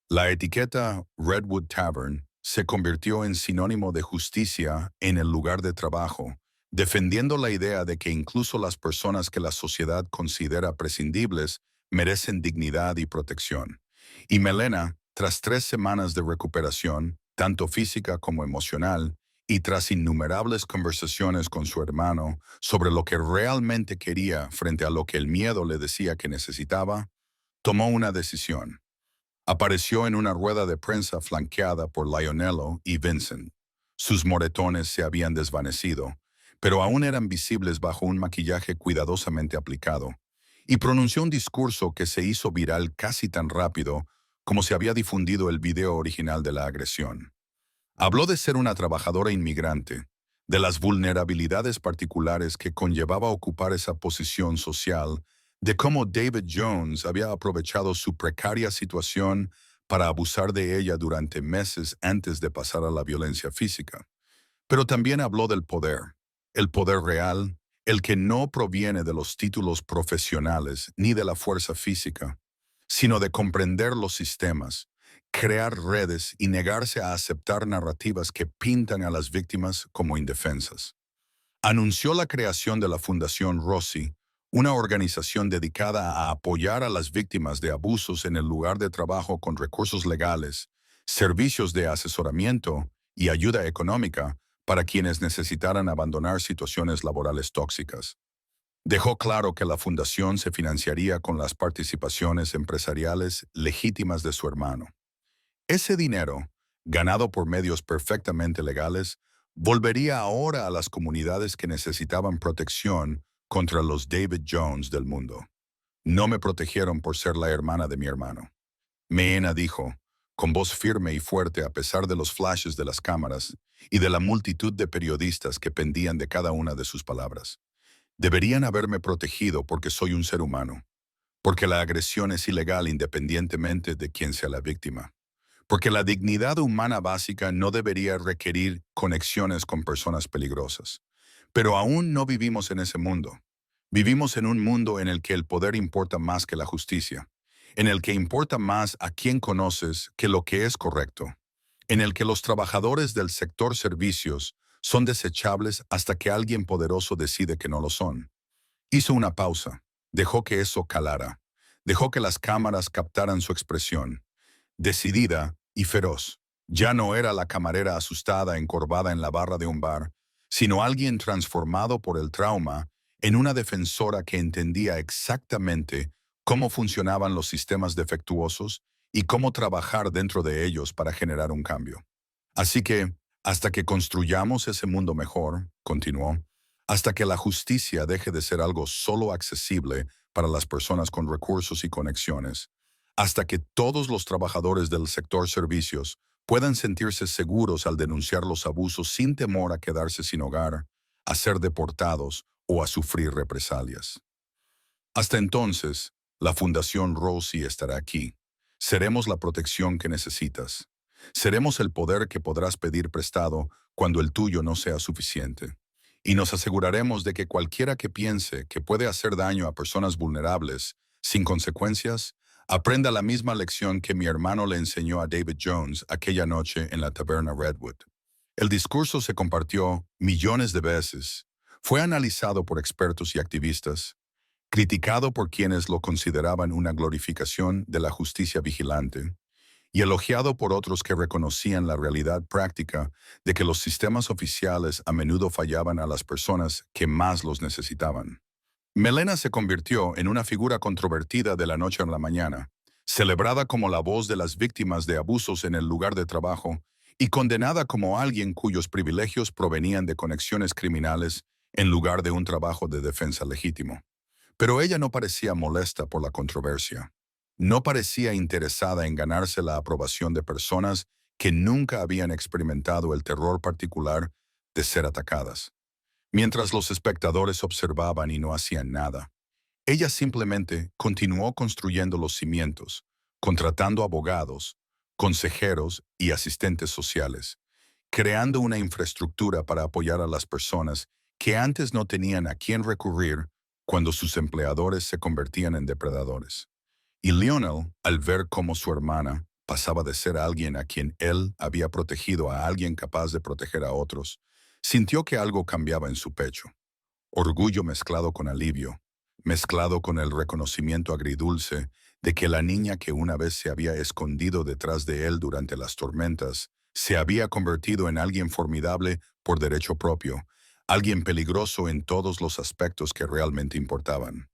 La etiqueta Redwood Tavern se convirtió en sinónimo de justicia en el lugar de trabajo, defendiendo la idea de que incluso las personas que la sociedad considera prescindibles merecen dignidad y protección. Y Melena, tras 3 semanas de recuperación, tanto física como emocional, y tras innumerables conversaciones con su hermano sobre lo que realmente quería frente a lo que el miedo le decía que necesitaba, tomó una decisión. Apareció en una rueda de prensa flanqueada por Lionello y Vincent. Sus moretones se habían desvanecido, pero aún eran visibles bajo un maquillaje cuidadosamente aplicado, y pronunció un discurso que se hizo viral casi tan rápido como se había difundido el video original de la agresión. Habló de ser una trabajadora inmigrante, de las vulnerabilidades particulares que conllevaba ocupar esa posición social, de cómo David Jones había aprovechado su precaria situación para abusar de ella durante meses antes de pasar a la violencia física. Pero también habló del poder, el poder real, el que no proviene de los títulos profesionales ni de la fuerza física, sino de comprender los sistemas, crear redes y negarse a aceptar narrativas que pintan a las víctimas como indefensas. Anunció la creación de la Fundación Rossi, una organización dedicada a apoyar a las víctimas de abusos en el lugar de trabajo con recursos legales, servicios de asesoramiento y ayuda económica para quienes necesitaran abandonar situaciones laborales tóxicas. Dejó claro que la fundación se financiaría con las participaciones empresariales legítimas de su hermano. Ese dinero, ganado por medios perfectamente legales, volvería ahora a las comunidades que necesitaban protección contra los David Jones del mundo. No me protegieron por ser la hermana de mi hermano. Meena dijo, con voz firme y fuerte a pesar de los flashes de las cámaras y de la multitud de periodistas que pendían de cada una de sus palabras. Deberían haberme protegido porque soy un ser humano, porque la agresión es ilegal independientemente de quién sea la víctima, porque la dignidad humana básica no debería requerir conexiones con personas peligrosas. Pero aún no vivimos en ese mundo. Vivimos en un mundo en el que el poder importa más que la justicia, en el que importa más a quién conoces que lo que es correcto, en el que los trabajadores del sector servicios son desechables hasta que alguien poderoso decide que no lo son. Hizo una pausa, dejó que eso calara, dejó que las cámaras captaran su expresión, decidida y feroz. Ya no era la camarera asustada encorvada en la barra de un bar, sino alguien transformado por el trauma en una defensora que entendía exactamente cómo funcionaban los sistemas defectuosos y cómo trabajar dentro de ellos para generar un cambio. Así que, hasta que construyamos ese mundo mejor, continuó, hasta que la justicia deje de ser algo solo accesible para las personas con recursos y conexiones, hasta que todos los trabajadores del sector servicios puedan sentirse seguros al denunciar los abusos sin temor a quedarse sin hogar, a ser deportados o a sufrir represalias. Hasta entonces, la Fundación Rossi estará aquí. Seremos la protección que necesitas. Seremos el poder que podrás pedir prestado cuando el tuyo no sea suficiente. Y nos aseguraremos de que cualquiera que piense que puede hacer daño a personas vulnerables, sin consecuencias, aprenda la misma lección que mi hermano le enseñó a David Jones aquella noche en la taberna Redwood. El discurso se compartió millones de veces, fue analizado por expertos y activistas, criticado por quienes lo consideraban una glorificación de la justicia vigilante, y elogiado por otros que reconocían la realidad práctica de que los sistemas oficiales a menudo fallaban a las personas que más los necesitaban. Melena se convirtió en una figura controvertida de la noche a la mañana, celebrada como la voz de las víctimas de abusos en el lugar de trabajo y condenada como alguien cuyos privilegios provenían de conexiones criminales en lugar de un trabajo de defensa legítimo. Pero ella no parecía molesta por la controversia. No parecía interesada en ganarse la aprobación de personas que nunca habían experimentado el terror particular de ser atacadas. Mientras los espectadores observaban y no hacían nada, ella simplemente continuó construyendo los cimientos, contratando abogados, consejeros y asistentes sociales, creando una infraestructura para apoyar a las personas que antes no tenían a quién recurrir cuando sus empleadores se convertían en depredadores. Y Lionel, al ver cómo su hermana pasaba de ser alguien a quien él había protegido a alguien capaz de proteger a otros, sintió que algo cambiaba en su pecho. Orgullo mezclado con alivio, mezclado con el reconocimiento agridulce de que la niña que una vez se había escondido detrás de él durante las tormentas, se había convertido en alguien formidable por derecho propio, alguien peligroso en todos los aspectos que realmente importaban.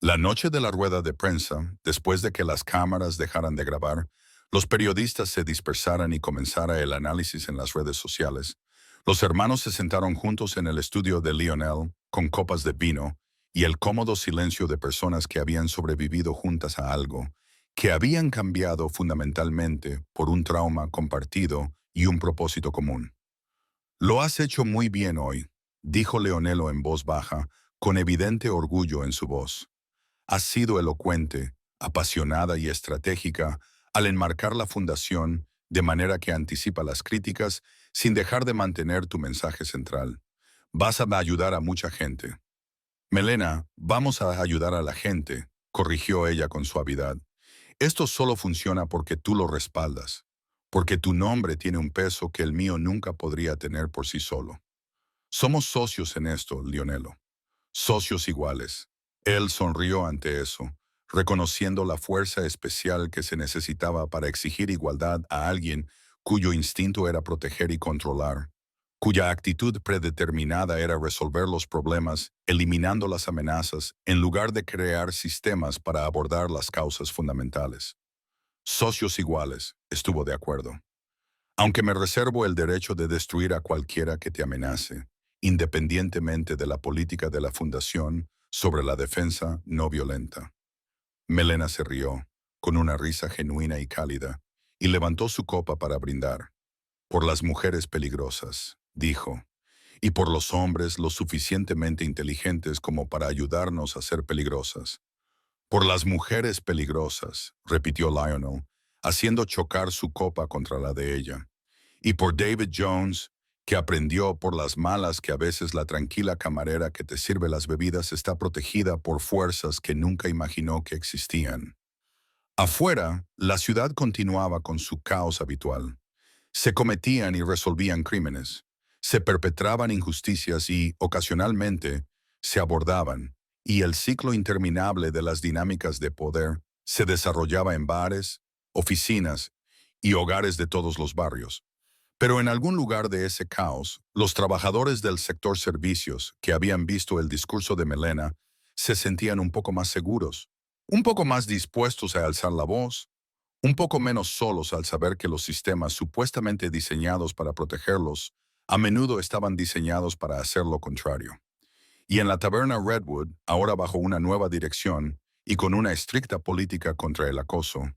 La noche de la rueda de prensa, después de que las cámaras dejaran de grabar, los periodistas se dispersaran y comenzara el análisis en las redes sociales, los hermanos se sentaron juntos en el estudio de Lionel, con copas de vino, y el cómodo silencio de personas que habían sobrevivido juntas a algo, que habían cambiado fundamentalmente por un trauma compartido y un propósito común. Lo has hecho muy bien hoy, dijo Leonelo en voz baja, con evidente orgullo en su voz. Has sido elocuente, apasionada y estratégica al enmarcar la fundación de manera que anticipa las críticas sin dejar de mantener tu mensaje central. Vas a ayudar a mucha gente. Melena, vamos a ayudar a la gente, corrigió ella con suavidad. Esto solo funciona porque tú lo respaldas, porque tu nombre tiene un peso que el mío nunca podría tener por sí solo. Somos socios en esto, Lionelo. Socios iguales. Él sonrió ante eso, reconociendo la fuerza especial que se necesitaba para exigir igualdad a alguien cuyo instinto era proteger y controlar, cuya actitud predeterminada era resolver los problemas, eliminando las amenazas, en lugar de crear sistemas para abordar las causas fundamentales. Socios iguales, estuvo de acuerdo. Aunque me reservo el derecho de destruir a cualquiera que te amenace, independientemente de la política de la Fundación sobre la defensa no violenta. Melena se rió, con una risa genuina y cálida, y levantó su copa para brindar. Por las mujeres peligrosas, dijo, y por los hombres lo suficientemente inteligentes como para ayudarnos a ser peligrosas. Por las mujeres peligrosas, repitió Lionel, haciendo chocar su copa contra la de ella. Y por David Jones, que aprendió por las malas que a veces la tranquila camarera que te sirve las bebidas está protegida por fuerzas que nunca imaginó que existían. Afuera, la ciudad continuaba con su caos habitual. Se cometían y resolvían crímenes, se perpetraban injusticias y, ocasionalmente, se abordaban, y el ciclo interminable de las dinámicas de poder se desarrollaba en bares, oficinas y hogares de todos los barrios. Pero en algún lugar de ese caos, los trabajadores del sector servicios, que habían visto el discurso de Melena, se sentían un poco más seguros, un poco más dispuestos a alzar la voz, un poco menos solos al saber que los sistemas supuestamente diseñados para protegerlos a menudo estaban diseñados para hacer lo contrario. Y en la taberna Redwood, ahora bajo una nueva dirección y con una estricta política contra el acoso,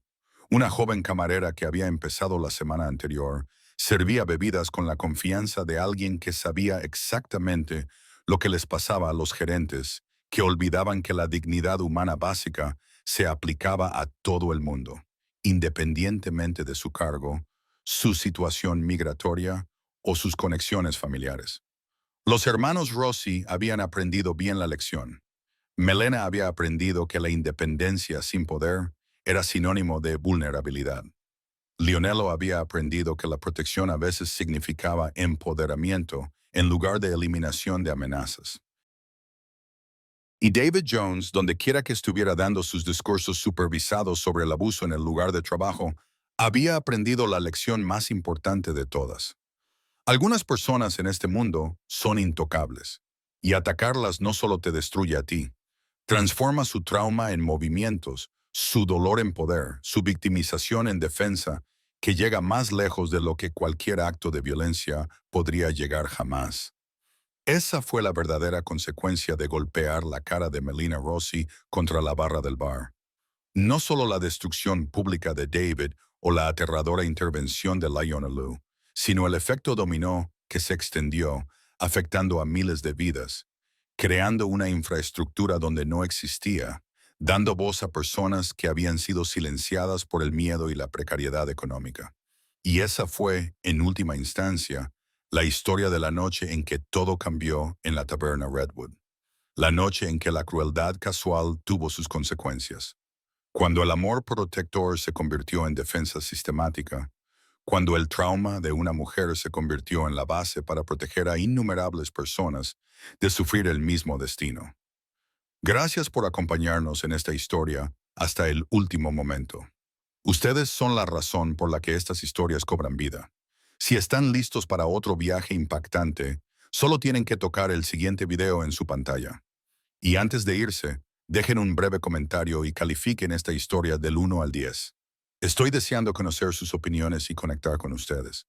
una joven camarera que había empezado la semana anterior servía bebidas con la confianza de alguien que sabía exactamente lo que les pasaba a los gerentes, que olvidaban que la dignidad humana básica se aplicaba a todo el mundo, independientemente de su cargo, su situación migratoria o sus conexiones familiares. Los hermanos Rossi habían aprendido bien la lección. Melena había aprendido que la independencia sin poder era sinónimo de vulnerabilidad. Lionelo había aprendido que la protección a veces significaba empoderamiento en lugar de eliminación de amenazas. Y David Jones, donde quiera que estuviera dando sus discursos supervisados sobre el abuso en el lugar de trabajo, había aprendido la lección más importante de todas. Algunas personas en este mundo son intocables, y atacarlas no solo te destruye a ti, transforma su trauma en movimientos, su dolor en poder, su victimización en defensa, que llega más lejos de lo que cualquier acto de violencia podría llegar jamás. Esa fue la verdadera consecuencia de golpear la cara de Melina Rossi contra la barra del bar. No solo la destrucción pública de David o la aterradora intervención de Lionel Liu, sino el efecto dominó que se extendió, afectando a miles de vidas, creando una infraestructura donde no existía, dando voz a personas que habían sido silenciadas por el miedo y la precariedad económica. Y esa fue, en última instancia, la historia de la noche en que todo cambió en la taberna Redwood. La noche en que la crueldad casual tuvo sus consecuencias. Cuando el amor protector se convirtió en defensa sistemática, cuando el trauma de una mujer se convirtió en la base para proteger a innumerables personas de sufrir el mismo destino. Gracias por acompañarnos en esta historia hasta el último momento. Ustedes son la razón por la que estas historias cobran vida. Si están listos para otro viaje impactante, solo tienen que tocar el siguiente video en su pantalla. Y antes de irse, dejen un breve comentario y califiquen esta historia del 1 al 10. Estoy deseando conocer sus opiniones y conectar con ustedes.